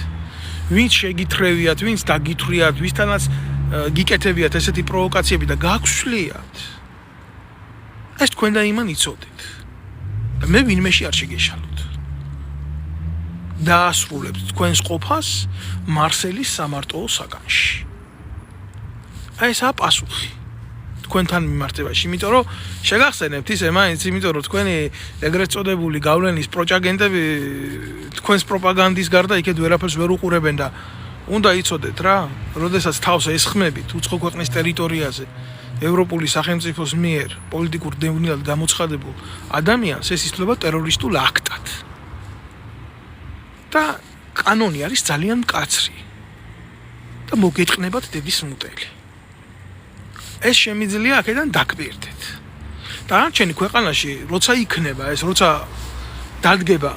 S1: ვინც შეგითრევიათ, ვინც დაგითვრიათ, ვისთანაც გიკეთებიათ ესეთი პროვოკაციები და გაგვშლიათ. ეს თქვენ და იმან იცოდეთ. და მე ვინმეში არ შეგეშალოთ. დაასრულებთ თქვენს ყოფას მარსელის სამარტოო საკანში. აი ესაა პასუხი. თქვენთან მიმართებაში, იმიტომ რომ შეგახსენებთ ისე მაინც, იმიტომ რომ თქვენი ეგრეთ წოდებული გავლენის პროჭაგენტები თქვენს პროპაგანდის გარდა იქეთ ვერაფერს ვერ უყურებენ და უნდა იცოდეთ რა, როდესაც თავს ესხმებით უცხო ქვეყნის ტერიტორიაზე ევროპული სახელმწიფოს მიერ პოლიტიკურ დევნილად გამოცხადებულ ადამიანს ეს ითვლება ტერორისტულ აქტად. და კანონი არის ძალიან მკაცრი. და მოგეთყნებათ დედის მუტელი. ეს შემიძლია აქედან დაგბირდეთ. და არჩენი ქვეყანაში, როცა იქნება ეს, როცა დადგება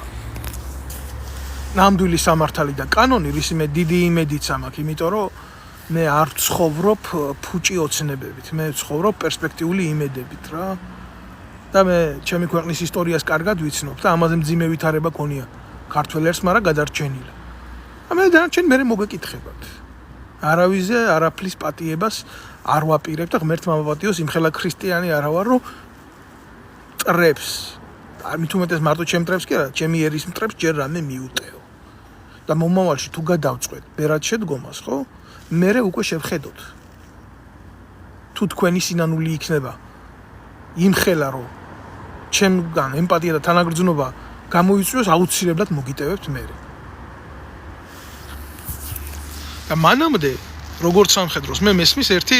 S1: ნამდვილი სამართალი და კანონი, რისიმე დიდი იმედიც მაქვს, იმიტომ რომ მე არ ცხოვრობ ფუჭი ოცნებებით, მე ცხოვრობ პერსპექტიული იმედებით რა. და მე ჩემი ქვეყნის ისტორიას კარგად ვიცნობ და ამაზე მძიმე ვითარება გქონია ქართველებს, მაგრამ გადარჩენილა. და მე დანარჩენ მე მოგეკითხებათ. არავიზე არაფლის პატიებას არ ვაპირებ და ღმერთმა მოვაპატიოს იმხელა ქრისტიანი არა ვარ რომ ტრებს არ მithumetes მარტო ჩემ ტრებს კი არა ჩემი ერის მტრებს ჯერ რამე მიუტეო და მომავალში თუ გადავწყვეტ ბერად შედგომას ხო მე უკვე შევხედოთ თუ თქვენი სინანული იქნება იმხელა რომ ჩემგან ემპათია და თანაგრძნობა გამოიწვიოს აუცილებლად მოგიტევებთ მე და მანამდე როგორც სამხედროს მე მესმის ერთი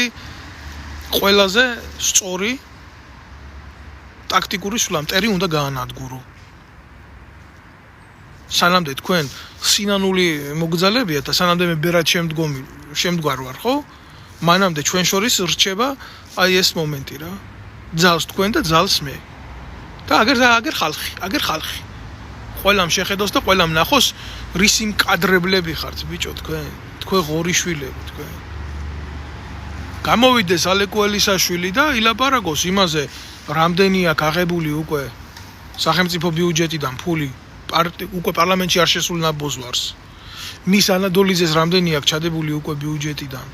S1: ყველაზე სწორი ტაქტიკური სულამტერი უნდა გაანადგურო. სანამდე თქვენ სინანული მოგძალებიათ და სანამდე მე ბერად შემდგარ ვარ, ხო? მანამდე ჩვენ შორის რჩება აი ეს მომენტი რა. ძალს თქვენ და ძალს მე. და აგერ ხალხი. ყველამ შეხედოს და ყველამ ნახოს რისი მკადრებლები ხართ ბიჭო თქვენ. თქვენ ღორიშვილები თქვენ. გამოვიდეს ალეკუელისაშვილი და ილაპარაკოს იმაზე რამდენი აქვს აღებული უკვე სახელმწიფო ბიუჯეტიდან ფული უკვე პარლამენტში არ შესულ ნაბოზვარს მის ანადოლიძეს რამდენი აქვს ჩადებული უკვე ბიუჯეტიდან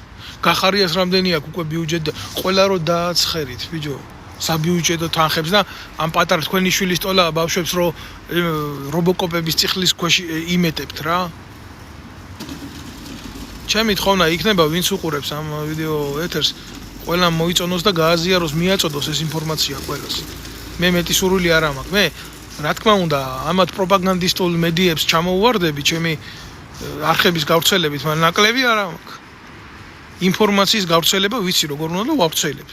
S1: გახარიას რამდენი აქვს უკვე ბიუჯეტი ყველა რო დააცხერით ბიჭო საბიუჯეტო თანხებს და ამ პატარა თქვენი შვილის ტოლა ბავშვებს რო რობოკოპების ციხლის ქვეშ იმეტებთ რა ჩემი თხოვნა იქნება ვინც უყურებს ამ ვიდეო ეთერს ყველა მოიწონოს და გააზიაროს მიაწოდოს ეს ინფორმაცია ყველას მე მეტი სურვილი არ მაქვს მე რა თქმა უნდა ამათ პროპაგანდისტულ მედიებს ჩამოუვარდები ჩემი არხების გავრცელებით მაგრამ ნაკლები არ მაქვს ინფორმაციის გავრცელება ვიცი როგორ უნდა ვავრცელებ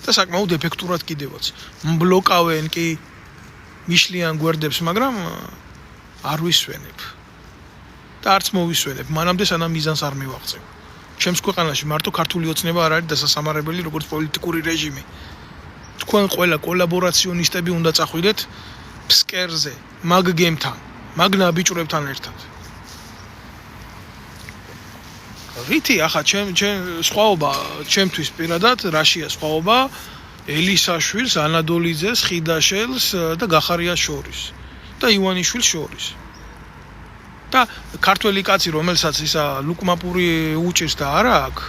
S1: და საკმაოდ ეფექტურად კიდევაც მბლოკავენ კი მიშლიან გვერდებს მაგრამ არ ვისვენებ და არც მოვისვენებ მანამდე სანამ მიზანს არ მივაღწევ ჩემს ქვეყანაში მარტო ქართული ოცნება არ არის დასასამარებელი როგორც პოლიტიკური რეჟიმი თქვენ ყველა კოლაბორაციონისტები უნდა წახვიდეთ ფსკერზე მაგ გემთან მაგ ნაბიჭვრებთან ერთად რითი ახლა ჩემ სხვაობა ჩემთვის პირადად რაშია სხვაობა ელისაშვილს ანადოლიძეს ხიდაშელს და გახარიას შორის და ივანიშვილს შორის და ქართველი კაცი რომელსაც ისა ლუკმაპური უჭირს და არა აქვს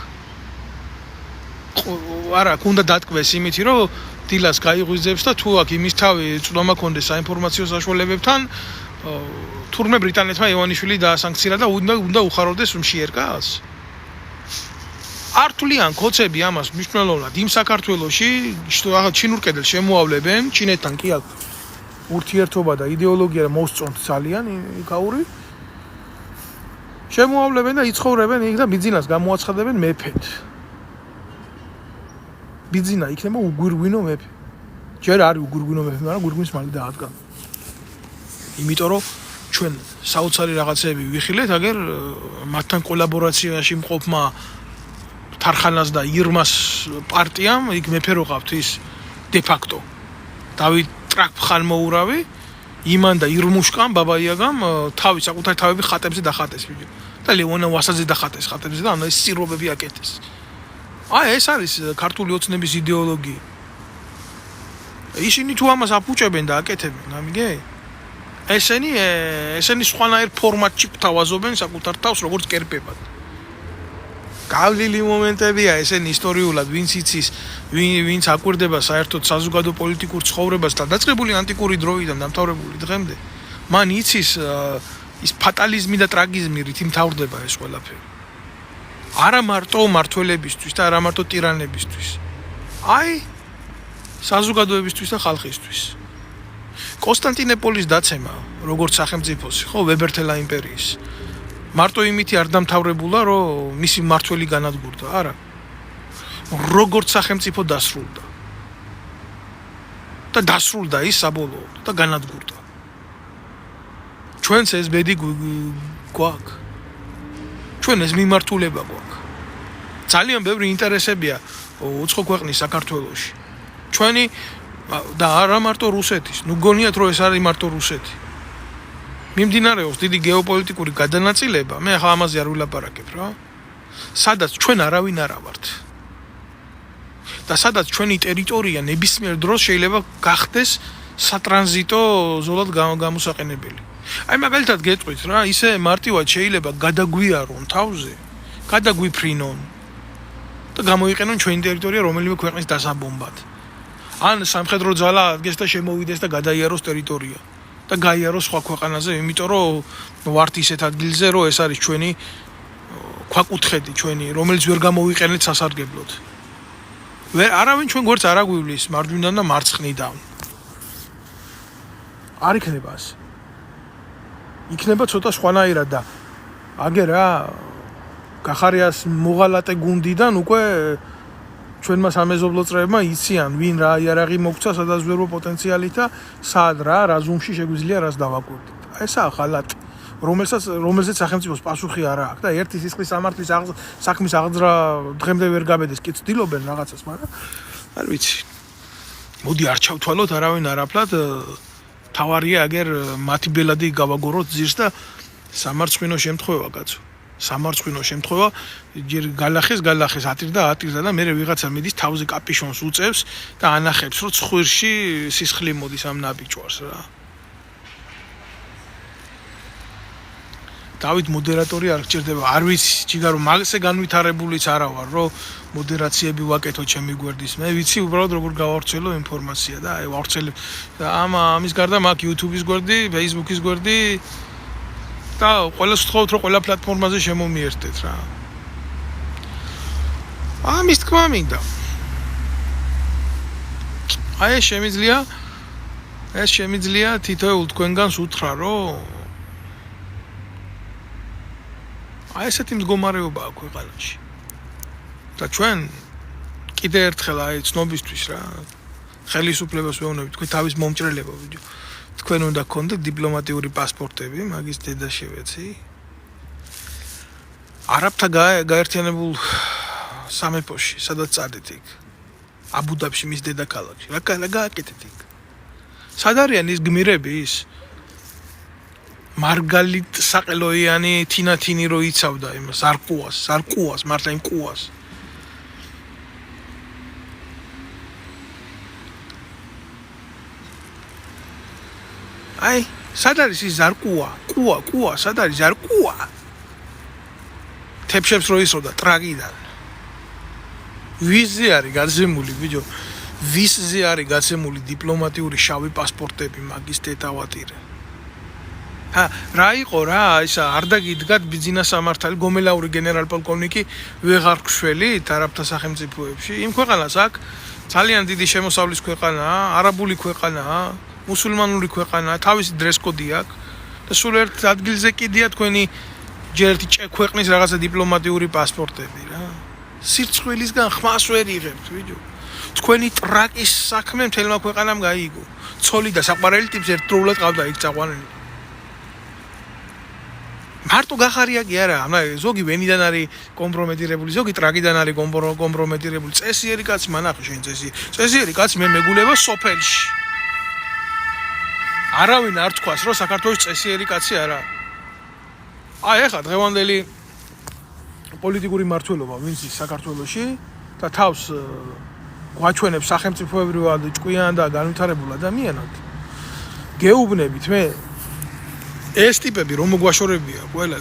S1: უნდა დატკვეს იმითი რომ დილას გაიღვიძებს და თუ აქ იმის თავი წვდომა კონდეს საინფორმაციო საშუალებებთან თურმე ბრიტანეთმა ივანიშვილი დაასანქცირა და უნდა უხაროდეს მშიერკას ართულიან კოცები ამას მნიშვნელოვნად იმ საქართველოში ჩინურ კედელს შემოავლებენ ჩინეთთან კი აქვს ურთიერთობა და იდეოლოგია მოსწონთ ძალიან იქაური შემოავლებენ და იცხოვრებენ იქ და ბიძინას გამოაცხადებენ მეფედ ბიძინა იქნება უგვირგვინო მეფე ჯერ არის უგვირგვინო მეფე მაგრამ გვირგვინს მალე დაადგა იმიტომ რომ ჩვენ საოცარი რაღაცები ვიხილეთ აგერ მათთან კოლაბორაციაში მყოფმა თარხანას და ირმას პარტიამ იქ მეფე რო ყავთ ის დე ფაქტო დავით ტრაქფხანმოურავი იმან და ირმუშკამ ბაბაიაგამ თავი საკუთარი თავები ხატებზე დახატეს ვიდეო და ლეონა ვასაძე დახატეს ხატებზე და ანუ ეს სირობები აკეთეს ეს არის ქართული ოცნების იდეოლოგია ისინი თუ ამას აფუჭებენ და აკეთებენ გამიგე ესენი სხვანაირ ფორმატში თავაზობენ საკუთარ თავს როგორც კერპებად გავლილი მომენტებია ესენი ისტორიულად ვინც იცის ვინც აკვირდება საერთოდ საზოგადო პოლიტიკურ ცხოვრებას და დაწყებული ანტიკური დროიდან დამთავრებული დღემდე მან იცის ის ფატალიზმი და ტრაგიზმი რითი მთავრდება ეს ყველაფერი არა მარტო მართველებისთვის და არა მარტო ტირანებისთვის აი საზოგადოებისთვის და ხალხისთვის კონსტანტინოპოლის დაცემა როგორც სახელმწიფოს ხო ვებერთელა იმპერიის მარტო იმითი არ დამთავრებულა რომ მისი მართველი განადგურდა არა როგორც სახელმწიფო დასრულდა და დასრულდა ის საბოლოოდ და განადგურდა ჩვენს ეს ბედი გვაქვს ჩვენ ეს მიმართულება გვაქვს ძალიან ბევრი ინტერესებია უცხო ქვეყნის საქართველოში ჩვენი და არა მარტო რუსეთის ნუ გონიათ რომ ეს არის მარტო რუსეთი მიმდინარეობს დიდი გეოპოლიტიკური გადანაწილება მე ახლა ამაზე არ ვილაპარაკებ რა სადაც ჩვენ არავინ არა ვართ და სადაც ჩვენი ტერიტორია ნებისმიერ დროს შეიძლება გახდეს სატრანზიტო ზოლად გამოსაყენებელი აი მაგალითად გეტყვით რა ისე მარტივად შეიძლება გადაგვიარონ თავზე გადაგვიფრინონ და გამოიყენონ ჩვენი ტერიტორია რომელიმე ქვეყნის დასაბომბად ან სამხედრო ძალა ადგეს და შემოვიდეს და გადაიაროს ტერიტორია და გაიაროს სხვა ქვეყანაზე იმიტომ რომ ვართ ისეთ ადგილზე რომ ეს არის ჩვენი ქვაკუთხედი ჩვენი რომელიც ვერ გამოვიყენეთ სასარგებლოდ ვერ არავინ ჩვენ გვერდს არ აგვივლის მარჯვნიდან და მარცხნიდან არ იქნება ასე იქნება ცოტა სხვანაირად და აგერა გახარიას მოღალატე გუნდიდან უკვე ჩვენმა სამეზობლო წრეებმა იციან ვინ რა იარაღი მოგცა სადაც ვერბო პოტენციალით და სად რა ზუმში შეგვიძლია რას დავაკვირდით აი ესაა ხალატი რომელზეც სახელმწიფოს პასუხი არ აქვს და ერთი სისხლის სამართლის საქმის აღძრა დღემდე ვერ გაბედეს კი ცდილობენ რაღაცას მაგრამ არ ვიცი მოდი არ ჩავთვალოთ არავინ არაფლად თავარია აგერ მათი ბელადი გავაგოროთ ძირს და სამარცხვინო შემთხვევა კაცო სამარცხვინო შემთხვევა ჯერ გალახეს ატირდა და მე ვიღაცა მიდის თავზე კაპიშონს უწევს და ანახებს რომ ცხვირში სისხლი მოდის ამ ნაბიჯვარს რა დავით მოდერატორი არ გჭირდება. არ ვიცი, ჯიგარო, მაგასე განვითარებულიც არა ვარ, რომ მოდერაციები ვაკეთო ჩემი გვერდის. მე ვიცი უბრალოდ როგორ გავავრცელო ინფორმაცია და აი ვავრცელებ. ამის გარდა მაქვს YouTube-ის გვერდი, Facebook-ის გვერდი და ყველას ვთხოვთ, რომ ყველა პლატფორმაზე შემომიერთდეთ რა. ამის თქმა მინდა. აი ეს შემიძლია თითოეულ თქვენგანს უთხრა, რომ აი ესეთი მდგომარეობა აქვს ქვეყანაში. და ჩვენ კიდე ერთხელ აი ცნობისთვის რა ხელისუფლებას ვეუბნებით, თქვენ თავის მომჭრელება ვიდეო. თქვენ უნდა გქონდეთ დიპლომატიური პასპორტები, მაგის დედა შევეცი. არაბთა გაერთიანებულ სამეფოში, სადაც წადით იქ. აბუდაბში მის დედაქალაქში. რა გააკეთეთ იქ? სად არიან ის გმირები ის? მარგალიტ საყელოიანი თინათინი რო იცავდა იმას არყუას, მართლა იმ ყუას. აი, სად არის ის ზარყუა? ყუა, სად არის ზარყუა? თეფშებს რო ისროდა ტრაგიდან. ვიზზე არის გაცემული, ბიჭო. ვიზზე არის გაცემული დიპლომატიური შავი პასპორტები მაგის დეტავატირე. რა იყო რა, ისა არ დაგიდგათ ბიძინა სამართალი გომელაური გენერალ-პოლკოვნიკი ვეღარ გშველით არაბთა სახელმწიფოებში. იმ ქვეყანას აქვს ძალიან დიდი შემოსავლის ქვეყანაა, არაბული ქვეყანაა, მუსულმანური ქვეყანაა, თავისი დრესკოდი აქვს და სულ ერთ ადგილზე კიდია თქვენი ჯერ ერთი ქვეყნის რაღაცა დიპლომატიური პასპორტები რა. სირცხვილისგან ხმას ვერ იღებთ, ბიჭო. თქვენი ტრაკის საქმე მთელმა ქვეყანამ გაიგო. ცოლი და საყვარელი ტიპს ერთდროულად ყავდა იქ წაყვანილი. მარტო გახარია კი არა, ზოგი ვენიდან არის კომპრომეტირებული, ზოგი ტრაგიდან არის კომპრომეტირებული. წესიერი კაცი მანახო შენ წესიერი კაცი მე მეგულება სოფელში. არავინ არ თქვას, რომ საქართველოს წესიერი კაცი არა. აი ეხლა დღევანდელი პოლიტიკური მმართველობა ვინც ის საქართველოში და თავს გვაჩვენებს სახელმწიფოებრივად ჭკვიან და განვითარებულ ადამიანად. გეუბნებით მე ეს ტიპები რომ მოგვაშორებია ყველა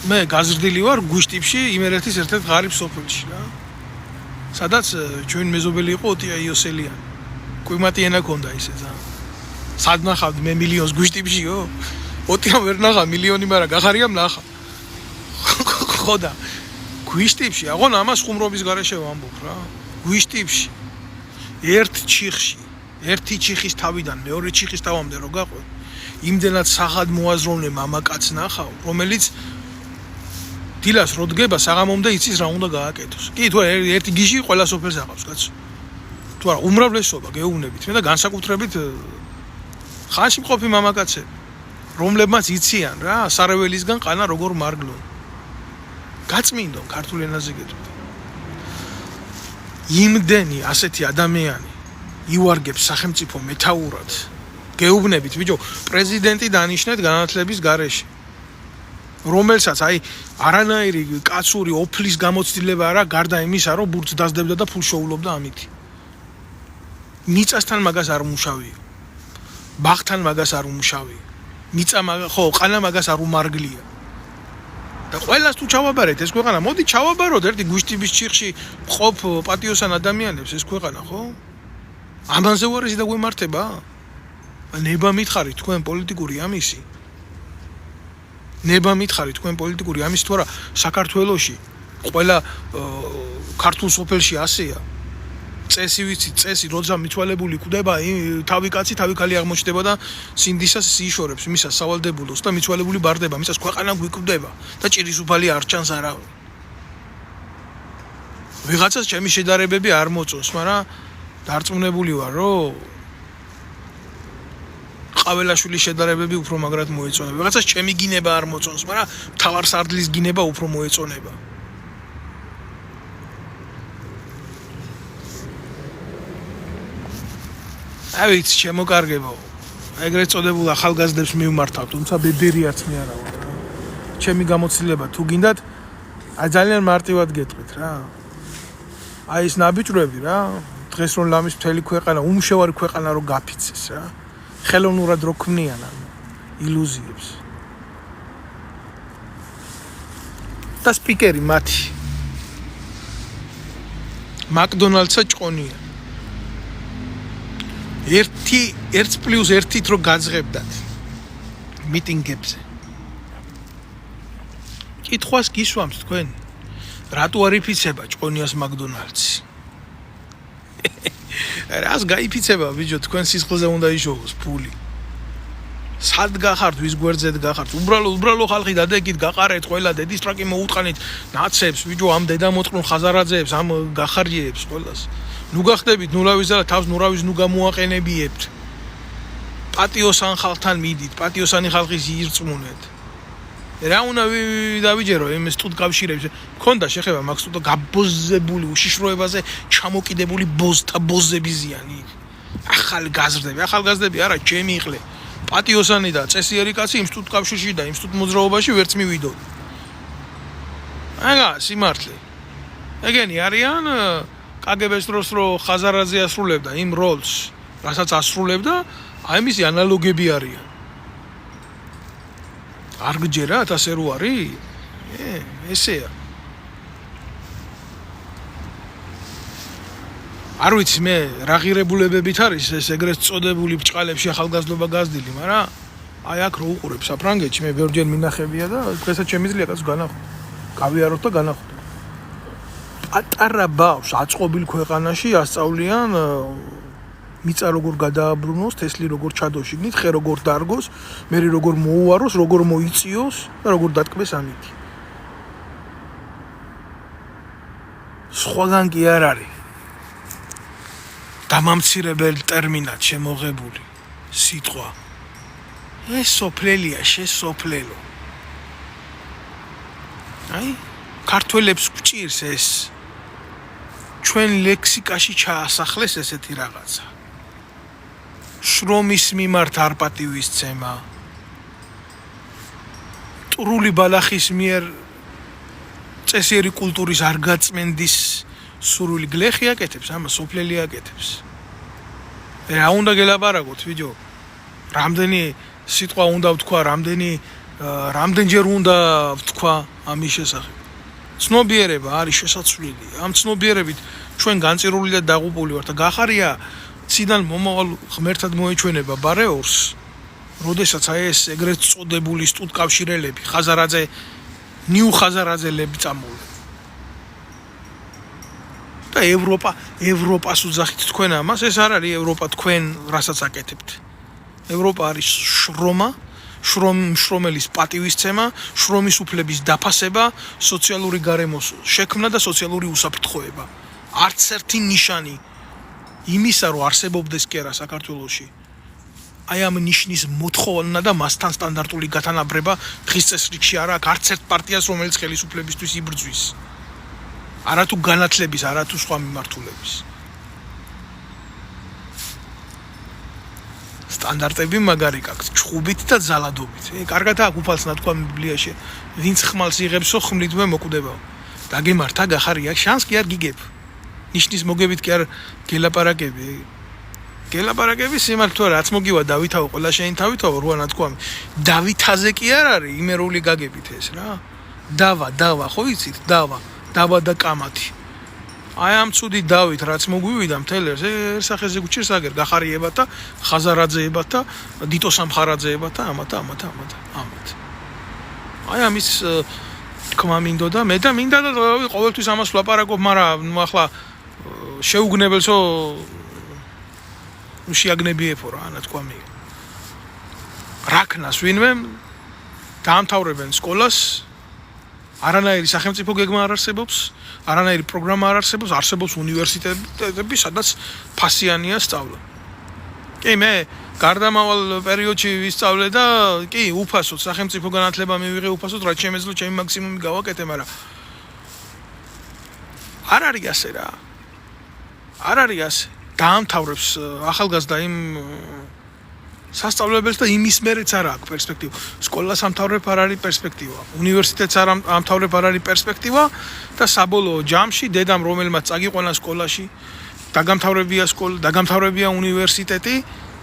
S1: მე გაზრდილი ვარ გუშტიპში იმერეთის ერთ-ერთ ღარიბ სოფელში რა სადაც ჩვენ მეზობელი იყო ოტია იოსელიანი კვიმატიენა ქონდა ისე ზა სად ნახავდი მე მილიონს გუშტიპშიო ოტიამ ვერ ნახა მილიონი მაგრამ გახარიამ ნახა ხოდა გუშტიპში აღონ ამას ხუმრობის გარეშე ვამბობ რა გუშტიპში ერთი ჩიხის თავიდან მეორე ჩიხის თავამდე რო გაყვე იმდენად სახად მოაზროვნე მამაკაც ნახავ, რომელიც დილას რო დგება საღამომდე იცის რა უნდა გააკეთოს. კი თუ ერთი გიჟი ყველა სოფელს აყავს, კაცო. თუ არა, უმრავლესობა გეუბნებით მე და განსაკუთრებით ხანში მყოფი მამაკაცები, რომლებმაც იციან რა, სარეველისგან ყანა როგორ მარგლონ. გაწმინდონ ქართულ ენაზე გეტყვით. იმდენი ასეთი ადამიანი ივარგებს სახელმწიფო მეთაურად გეუბნებით, ბიჭო, პრეზიდენტი დანიშნეთ განათლების გარეშე. რომელსაც აი არანაირი კაცური ოფლის გამოცდილება არა, გარდა იმისა, რომ ბურთს დასდებდა და ფულს შოულობდა ამით. მიწასთან მაგას არ უმუშავია. ბაღთან მაგას არ უმუშავია. მიწა ხო, ყანა მაგას არ უმარგლია. და ყველას თუ ჩავაბარეთ ეს ქვეყანა, მოდი ჩავაბაროთ ერთი გუშტიბის ჩიხში მყოფ პატიოსან ადამიანებს ეს ქვეყანა, ხო? ამაზე უარესი და გვემართება? ნება მითხარით თქვენ პოლიტიკური ამისი. ნება მითხარით თქვენ პოლიტიკური ამისი თუ არა საქართველოში ყველა ქართულ სოფელში ასეა. წესი ვიცი, წესი როცა მიცვალებული კვდება, თავი კაცი, თავი ქალი აღმოჩნდება და სინდისას იშორებს, მისას სავალდებულოს და მიცვალებული ბარდება, მისას ქვეყანა გვიკვდება და ჭირის უფალი არ ჩანს არავინ. ვიღაცას ჩემი შედარებები არ მოწონს, მაგრამ დარწმუნებული ვარ, რომ ყაველაშვილის შედარებები უფრო მაგრად მოეწონება. ვიღაცას ჩემი გინება არ მოწონს, მაგრამ მთავარ სარდლის გინება უფრო მოეწონება. აი ვიცი, შემოკარგებო. ეგრეთ წოდებულ ახალგაზრდებს მივმართავ, თუმცა ბებერიაც მე არა ვარ რა. ჩემი გამოცდილება თუ გინდათ, აი ძალიან მარტივად გეტყვით რა. აი ეს ნაბიჯრები რა, დღეს რომ ლამის მთელი ქვეყანა, უმშევარი ქვეყანა რო გაფიცეს რა. ხელოვნურად რო ქმნიან ამ ილუზიებს. და სპიკერი მათი მაკდონალდსა ჭყონია 1+1 რო გაძღებდათ მიტინგებზე კითხვას გისვამთ თქვენ რატო არ იფიცება ჭყონიას მაკდონალდსი რას გაიფიცება ბიჭო თქვენ სისხლზე უნდა იშოვოს ფული სად გახართ ვის გვერდზედ გახართ უბრალო ხალხი დადეგით გაყარეთ ყველა დედის ტრაკი მოუტყანით ნაცებს ბიჭო ამ დედამოწყნულ ხაზარაძეებს ამ გახარიებს ყველას ნუ გახდებით ნურავის და თავს ნურავის ნუ გამოაყენებიებთ პატიოსან ხალხთან მიდით პატიოსანი ხალხის ირწმუნეთ რა უნდა დავიჯერო იმ სტუდკავშირებს მქონდა შეხება მაგ სტუდო გაბოზებული უშიშროებაზე ჩამოკიდებული ბოზთა ბოზები ზიანი ახალგაზრდები არა ჩემი იხლე პატიოსანი და წესიერი კაცი იმ სტუდკავშირში და იმ სტუდ მოძრაობაში ვერც მივიდოდი აგა სიმართლე ეგენი არიან კგბ-ს დროს რო ხაზარაძე ასრულებდა იმ როლს რასაც ასრულებდა აი მისი ანალოგები არიან არ გჯერათ ასე რო არის ესეა არ ვიცი მე რა ღირებულებებით არის ეს ეგრეთ წოდებული ბჭყალებში ახალგაზრდობა გაზრდილი მაგრამ აი აქ რო უყურებ საფრანგეთში მე ბევრჯერ მინახებია და დღესაც შემიძლია კაც განახო გავიაროთ და განახო პატარა ბავშვს აწყობილ ქვეყანაში ასწავლიან მიწა როგორ გადააბრუნოს თესლი როგორ ჩადოშიგნით ხე როგორ დარგოს მე როგორ მოუაროს როგორ მოიწიოს და როგორ დატკბეს ამითი სხვაგან კი არ არის დამამცირებელი ტერმინად შემოღებული სიტყვა ეს სოფლელია შესოფლელო აი ქართველებს გვჭირს ეს ჩვენ ლექსიკაში ჩაასახლეს ესეთი რაღაცა შრომის მიმართ არ პატივისცემა ტრული ბალახის მიერ წესიერი კულტურის არ გაწმენდის სურვილი გლეხი აკეთებს ამა სოფლელი აკეთებს რა უნდა გელაპარაკოთ ვიდეო რამდენი სიტყვა უნდა ვთქვა რამდენჯერ უნდა ვთქვა ამის შესახებ ცნობიერება არის შესაძლებელი ამ ცნობიერებით ჩვენ განწირული და დაღუპული ვართ და გახარია ციდან მომავალ ღმერთად მოეჩვენება ბარეორს როდესაც აი ეს ეგრეთ წოდებული სტუდკავშირელები ხაზარაძე ნიუ ხაზარაძელები წამოვიდნენ და ევროპას უძახით თქვენ ამას ეს არ არის ევროპა თქვენ რასაც აკეთებთ ევროპა არის შრომელის პატივისცემა შრომის უფლების დაფასება სოციალური გარემოს შექმნა და სოციალური უსაფრთხოება არც ერთი ნიშანი იმისა რომ არსებობდეს კი არა საქართველოში აი ამ ნიშნის მოთხოვნა და მასთან სტანდარტული გათანაბრება დღის წესრიგში არა აქვს არც ერთ პარტიას რომელიც ხელისუფლებისთვის იბრძვის არათუ განათლების არათუ სხვა მიმართულების სტანდარტები მაგარი გაქვს ჩხუბით და ძალადობით კარგად აქვს უფალს ნათქვა ბიბლიაში ვინც ხმალს იღებსო ხმლითვე მოკვდება დაგემართა გახარია შანს კი არ გიგებ ნიშნის მოგებით კი არ გელაპარაკები სიმართლე რაც მოგივა დავითაო ყველა შენი თავითაო როა ნათქვამი დავითაზე კი არ არის იმერული გაგებით ეს რა დავა ხო იცით დავა და კამათი აი ამ ცუდი დავით რაც მოგვივიდა მთელ ერსახეზე გუჩირს აგერ გახარიებათ და ხაზარაძეებათ და დიტო სამხარაძეებათ და ამათ აი ამის თქმა მინდოდა მე და მინდა და ყოველთვის ამას ვლაპარაკობ მაგრამ ნუ ახლა შეუგნებელსო შეაგნებიეფო რა ნათქვამი რაკნას ვინმე დაამთავრებენ სკოლას არანაირი სახელმწიფო გეგმა არ არსებობს არანაირი პროგრამა არ არსებობს არსებობს უნივერსიტეტები სადაც ფასიანია სწავლა კი მე გარდამავალ პერიოდში ვისწავლე და კი უფასოდ სახელმწიფო განათლება მივიღე უფასოდ რაც შემეძლო ჩემი მაქსიმუმი გავაკეთე მაგრამ არ არის ასე რა არ არის ასე დაამთავრებს ახალგაზრდა იმ სასწავლებელს და იმის მერეც არ აქვს პერსპექტივა. სკოლას ამთავრებ არ არის პერსპექტივა. უნივერსიტეტს არ ამთავრებ არ არის პერსპექტივა და საბოლოო ჯამში დედამ რომელმაც წაგიყვანა სკოლაში, დაგამთავრებია უნივერსიტეტი,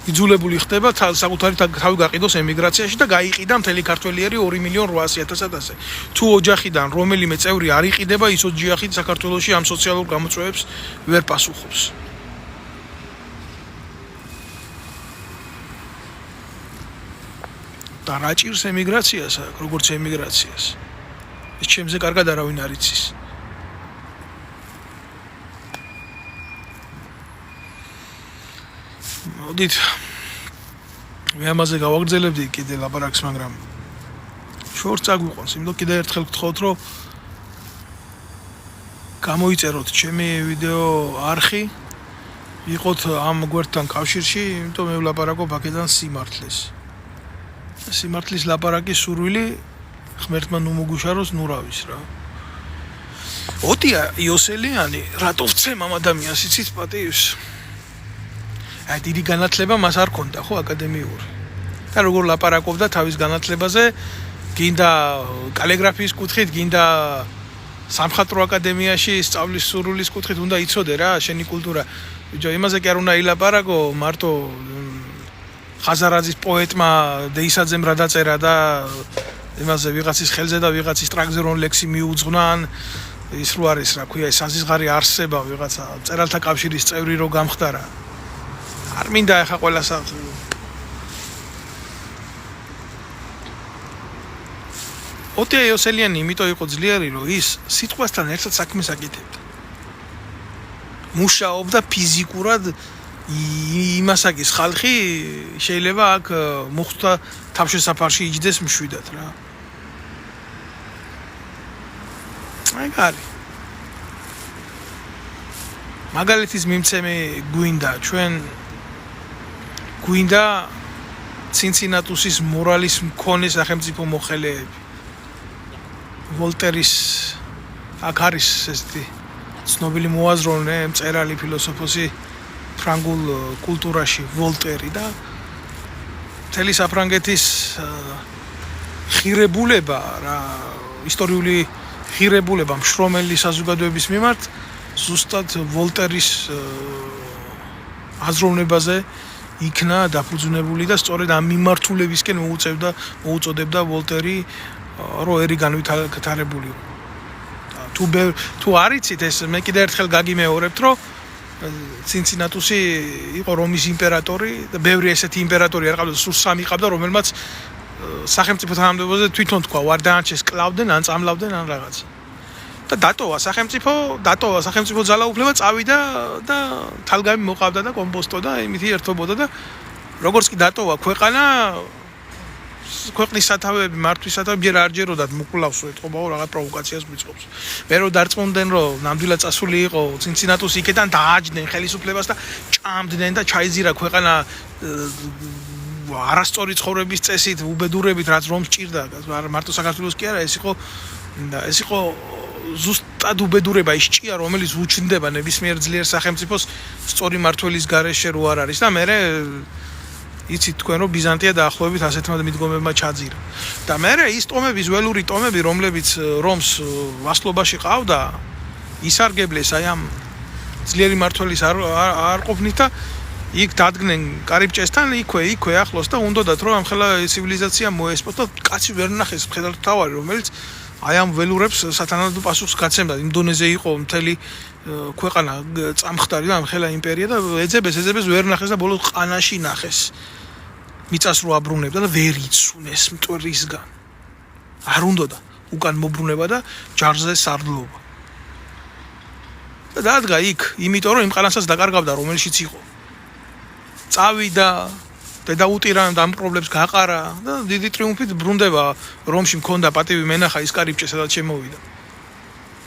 S1: იძულებული ხდება საკუთარი თავი გაყიდოს ემიგრაციაში და გაიყიდა მთელი ქართველიერი 2,800,000 ასე. თუ ოჯახიდან რომელიმე წევრი არ იყიდება, ის ოჯახი საქართველოში ამ სოციალურ გამოწვევებს ვერ პასუხობს. და რა ჭირს ემიგრაციას, როგორც ემიგრაციას? ეს ჩემზე კარგად არავინ არ იცის. მოდით მე ამაზე გავაგრძელებდი კიდე ლაპარაკს, მაგრამ შორს წაგვიყვანს, იმიტომ კიდე ერთხელ გთხოვთ, რომ გამოიწეროთ ჩემი ვიდეო არხი, იყოთ ამ გვერდთან კავშირში, იმიტომ მე ვლაპარაკობ აქედან სიმართლეს. სიმართლის ლაპარაკის სურვილი ღმერთმა ნუ მოგუშაროს, ნუ რავის რა. ოტია იოსელიანი რატო ვცემ ამ ადამიანს იცით პატივს? აი დიდი განათლება მას არ ქონდა ხო აკადემიური. და როგორ ლაპარაკობდა თავის განათლებაზე, გინდა კალიგრაფიის კუთხით, გინდა სამხატვრო აკადემიაში სწავლის სურვილის კუთხით უნდა იცოდე რა შენი კულტურა. ბიჭო, იმაზე კი არ უნდა ილაპარაკო, მარტო ხაზარაძის პოეტმა დეისაძემ რა დაწერა და იმაზე ვიღაცის ხელზე და ვიღაცის ტრაგზე რომ ლექსი მიუძღვნან, ის რო არის რა ქვია, საზღარი არსება ვიღაცა მწერალთა კავშირის წევრი რო გამხდარა. არ მინდა ახლა ყველას ოტია იოსელიანი იმიტომ იყო ძლიერი, რომ ის სიტყვასთან ერთად საქმეს აკეთებდა. მუშაობდა ფიზიკურად იმასაკის ხალხი შეიძლება აქ მოხდა თავშესაფარში იჯდეს მშვიდად რა. აი გარი. მაგალითის მიმცემი გვინდა ცინცინატუსის მორალის მქონე სახელმწიფო მოხელეები. ვოლტერის აქ არის ესეთი ცნობილი მოაზროვნე, მწერალი, ფილოსოფოსი ფრანგულ კულტურაში ვოლტერი და მთელი საფრანგეთის ღირებულება რა ისტორიული ღირებულება მშრომელი საზოგადოების მიმართ ზუსტად ვოლტერის აზროვნებაზე იქნა დაფუძნებული და სწორედ ამ მიმართულებისკენ მოუწოდებდა ვოლტერი რომ ერი განვითარებულიყო. თუ არ იცით ეს მე კიდე ერთხელ გაგიმეორებთ, რომ ცინცინატუსი იყო რომის იმპერატორი და ბევრი ესეთი იმპერატორი არ ყავდა, სულ 3 ყავდა, რომელმაც სახელმწიფო თანამდებობაზე თვითონ თქვა ვარდაანჩეს კლავდნენ, ან წამლავდნენ, ან რაღაც. და დატოვა სახელმწიფო ძალაუფლება, წავიდა და თალგამი მოყავდა და კომპოსტოდა, იმითი ერთობოდა და როგორც კი დატოვა ქვეყანა ქვეყნის სათავეები მართვის სათავე ჯერ არ ჯეროდათ მოკვლავსო ეთყობაო რაღაც პროვოკაციას გვიწყობს. მე რო დარწმუნდნენ რომ ნამდვილად წასული იყო ცინცინატუსი იქიდან დააჯდნენ ხელისუფლებას და ჭამდნენ და ჩაიზირა ქვეყანა არასწორი ცხოვრების წესით, უბედურებით, რაც რომს ჭირდა, მარტო საქართველოს კი არა, ეს იყო ზუსტად უბედურება, ის ჭია, რომელიც უჩნდება ნებისმიერ ძლიერ სახელმწიფოს სწორი მართვლის გარეშე რო არ არის და მე იცით თქვენ რომ ბიზანტია დაახლოებით ასეთმა მიდგომებმა ჩაძირა. და მე ის ტომების, ველური ტომები, რომლებიც რომს ვასლობაში ყავდა, ისარგებლეს აი ამ ძლიერი მართვლის არ ყოფნით და იქ დადგნენ კარიბჭესთან, იქვე ახლოს და უნდათ რომ ამხელა ცივილიზაცია მოესპოს და კაცი ვერ ნახეს მხედართმთავარი, რომელიც აი ამ ველურებს სათანადო პასუხს გაცემდა. იმ დონეზე იყო მთელი ქვეყანა წამხდარი და ამხელა იმპერია და ეძებეს ვერ ნახეს და ბოლოს ყანაში ნახეს. მიწას რო აბრუნებდა და ვერ იცუნეს მტვრისგან. არ უნდოდა უკან მობრუნება და ჯარზე სარდლობა. და დადგა იქ, იმიტომ რომ იმ ყანასაც დაკარგავდა, რომელშიც იყო. წავიდა დედაუტირან და ამ პრობლემს გაყარა და დიდი ტრიუმფით ბრუნდება რომში მქონდა პატივი მენახა ის კარიბჭე სადაც შემოვიდა.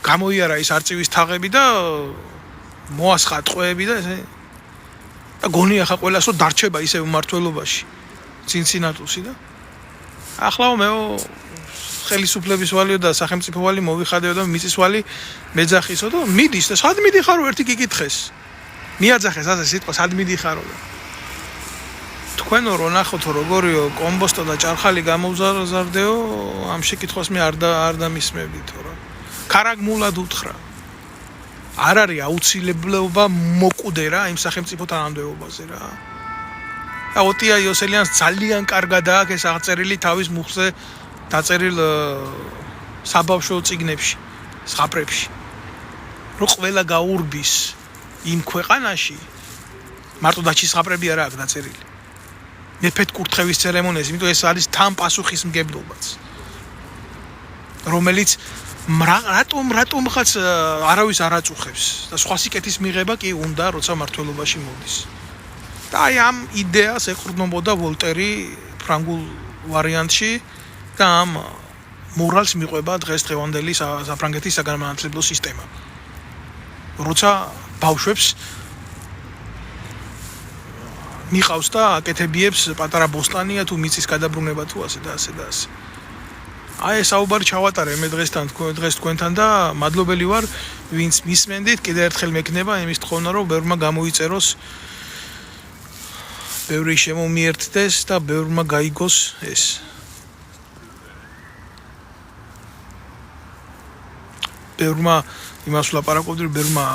S1: გამოიარა ის არწივის თაღები და მოასხა ტყვეები და ესე და გონია ხა ყველას რომ დარჩება ისევ მმართველობაში ცინცინატუსი და ახლა მეო ხელისუფლების ვალიო და სახელმწიფო ვალი მოვიხადეო და მიწის ვალი მეძახისო და მიდის და სად მიდიხარო ერთი გიკითხეს. მიაძახეს ასე სიტყვა სად მიდიხარო და თქვენო რო ნახოთო როგორიო კომბოსტო და ჭარხალი გამოვზარდეო ამ შეკითხვას მე არ დამისმებდითო რა. ქარაგმულად უთხრა. არ არის აუცილებლობა მოკვდე რა იმ სახელმწიფო თანამდებობაზე რა. და ოტია იოსელიანს ძალიან კარგად აქვს ეს აღწერილი თავის მუხზე დაწერილ საბავშვო წიგნებში, ზღაპრებში. რო ყველა გაურბის იმ ქვეყანაში მარტო დაჩის ზღაპრები არა აქვს დაწერილი. მეფეთ კურთხევის ცერემონიას, იმიტომ ეს არის თან პასუხისმგებლობაც. რომელიც რატომ ხაც არავის არ აწუხებს და სხვა სიკეთის მიღება კი უნდა, როცა მართლობაში მოდის. და აი ამ იდეას ეყრდნობოდა ვოლტერი ფრანგულ ვარიანტში და ამ მორალს მიყვება დღესდღევანდელი საფრანგეთის საგანმანათლებლო სისტემა. როცა ბავშვებს მიყავს და აკეთებიებს პატარა ბოსტანია თუ მიწის გადაბრუნება თუ ასე და ასე და ასე. აი საუბარი ჩავატარე მე დღეს თქვენთან და მადლობელი ვარ ვინც მისმენდით კიდევ ერთხელ მეკნება იმის თხოვნა რომ ბევრმა გამოიწეროს ბევრი შემომიერთდეს და ბევრმა გაიგოს ეს ბევრმა იმას ვლაპარაკობდი რომ ბევრმა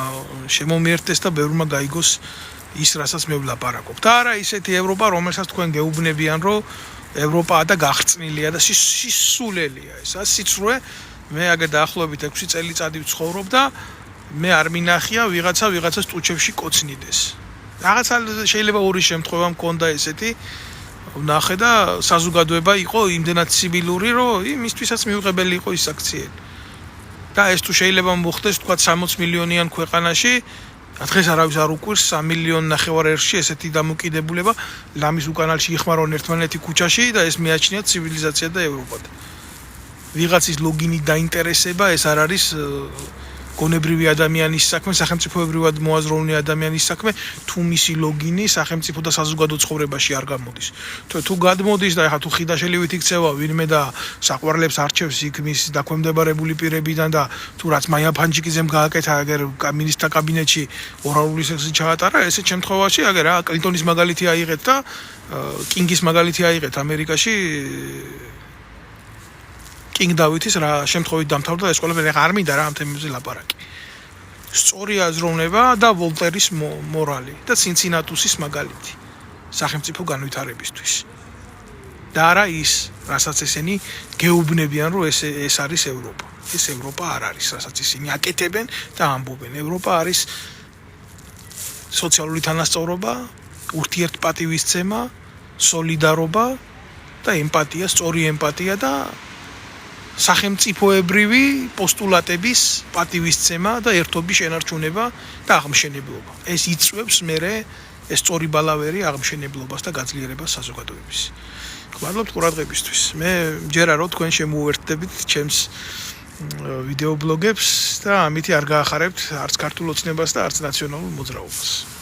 S1: შემომიერთდეს და ბევრმა გაიგოს ის რასაც მე ვლაპარაკობ და არა ისეთი ევროპა რომელსაც თქვენ გეუბნებიან რომ ევროპაა და გახწნილია და სისულელია ეს სიცრუე მე აგერ დაახლოებით 6 წელიწადი ვცხოვრობ და მე არ მინახია ვიღაცას ტუჩებში კოცნიდეს რაღაცა შეიძლება ორი შემთხვევა მქონდა ესეთი ვნახე და საზოგადოება იყო იმდენად ცივილური რომ იმისთვისაც მიუღებელი იყო ის აქციები და ეს თუ შეიძლება მოხდეს თქვა 60 მილიონიან ქვეყანაში დღეს არავის არ უკვირს 3 მილიონ ნახევარ ერში ესეთი დამოკიდებულება ლამის უკანალში იხმარონ ერთმანეთი ქუჩაში და ეს მეაჩნიათ ცივილიზაცია და ევროპა. ვიღაცის ლოგინი დაინტერესება ეს არ არის გონებრივი ადამიანის საქმე, სახელმწიფოებრივად მოაზროვნე ადამიანის საქმე, თუ მისი ლოგინი სახელმწიფო და საზოგადო ცხოვრებაში არ გამოდის. თუ გადმოდის და ეხლა თუ ხიდაშელივით იქცევა ვინმე და საყვარლებს არჩევს იქ მის დაქვემდებარებული პირებიდან და თუ რაც მაია ფანჯიკიზემ გააკეთა აგერ მინისტრთა კაბინეტში ორალური სექსი ჩაატარა, ესეთ შემთხვევაში აგერ კლინტონის მაგალითი აიღეთ და კინგის მაგალითი აიღეთ ამერიკაში კინგ დავითის რა შემთხვევით დამთავრდა ეს ყველაფერი არ მინდა რა ამ თემებზე ლაპარაკი. სწორი აზროვნება და ვოლტერის მორალი და ცინცინატუსის მაგალითი სახელმწიფო განვითარებისთვის. და არა ის, რასაც ესენი გეუბნებიან, რომ ეს არის ევროპა. ეს ევროპა არ არის, რასაც ისინი აკეთებენ და ამბობენ. ევროპა არის სოციალური თანასწორობა, ურთიერთპატივისცემა, სოლიდარობა და ემპათია, სწორი ემპათია და სახელმწიფოებრივი პოსტულატების პატივისცემა და ერთობის შენარჩუნება და აღმშენებლობა. ეს იწვევს მერე ეს სწორი ბალავერი აღმშენებლობას და გაძლიერებას საზოგადოების. მადლობთ ყურადღებისთვის. მე მჯერა რომ თქვენ შემოუერთდებით ჩემს ვიდეო ბლოგებს და ამითი არ გაახარებთ არც ქართულ ოცნებას და არც ნაციონალურ მოძრაობას.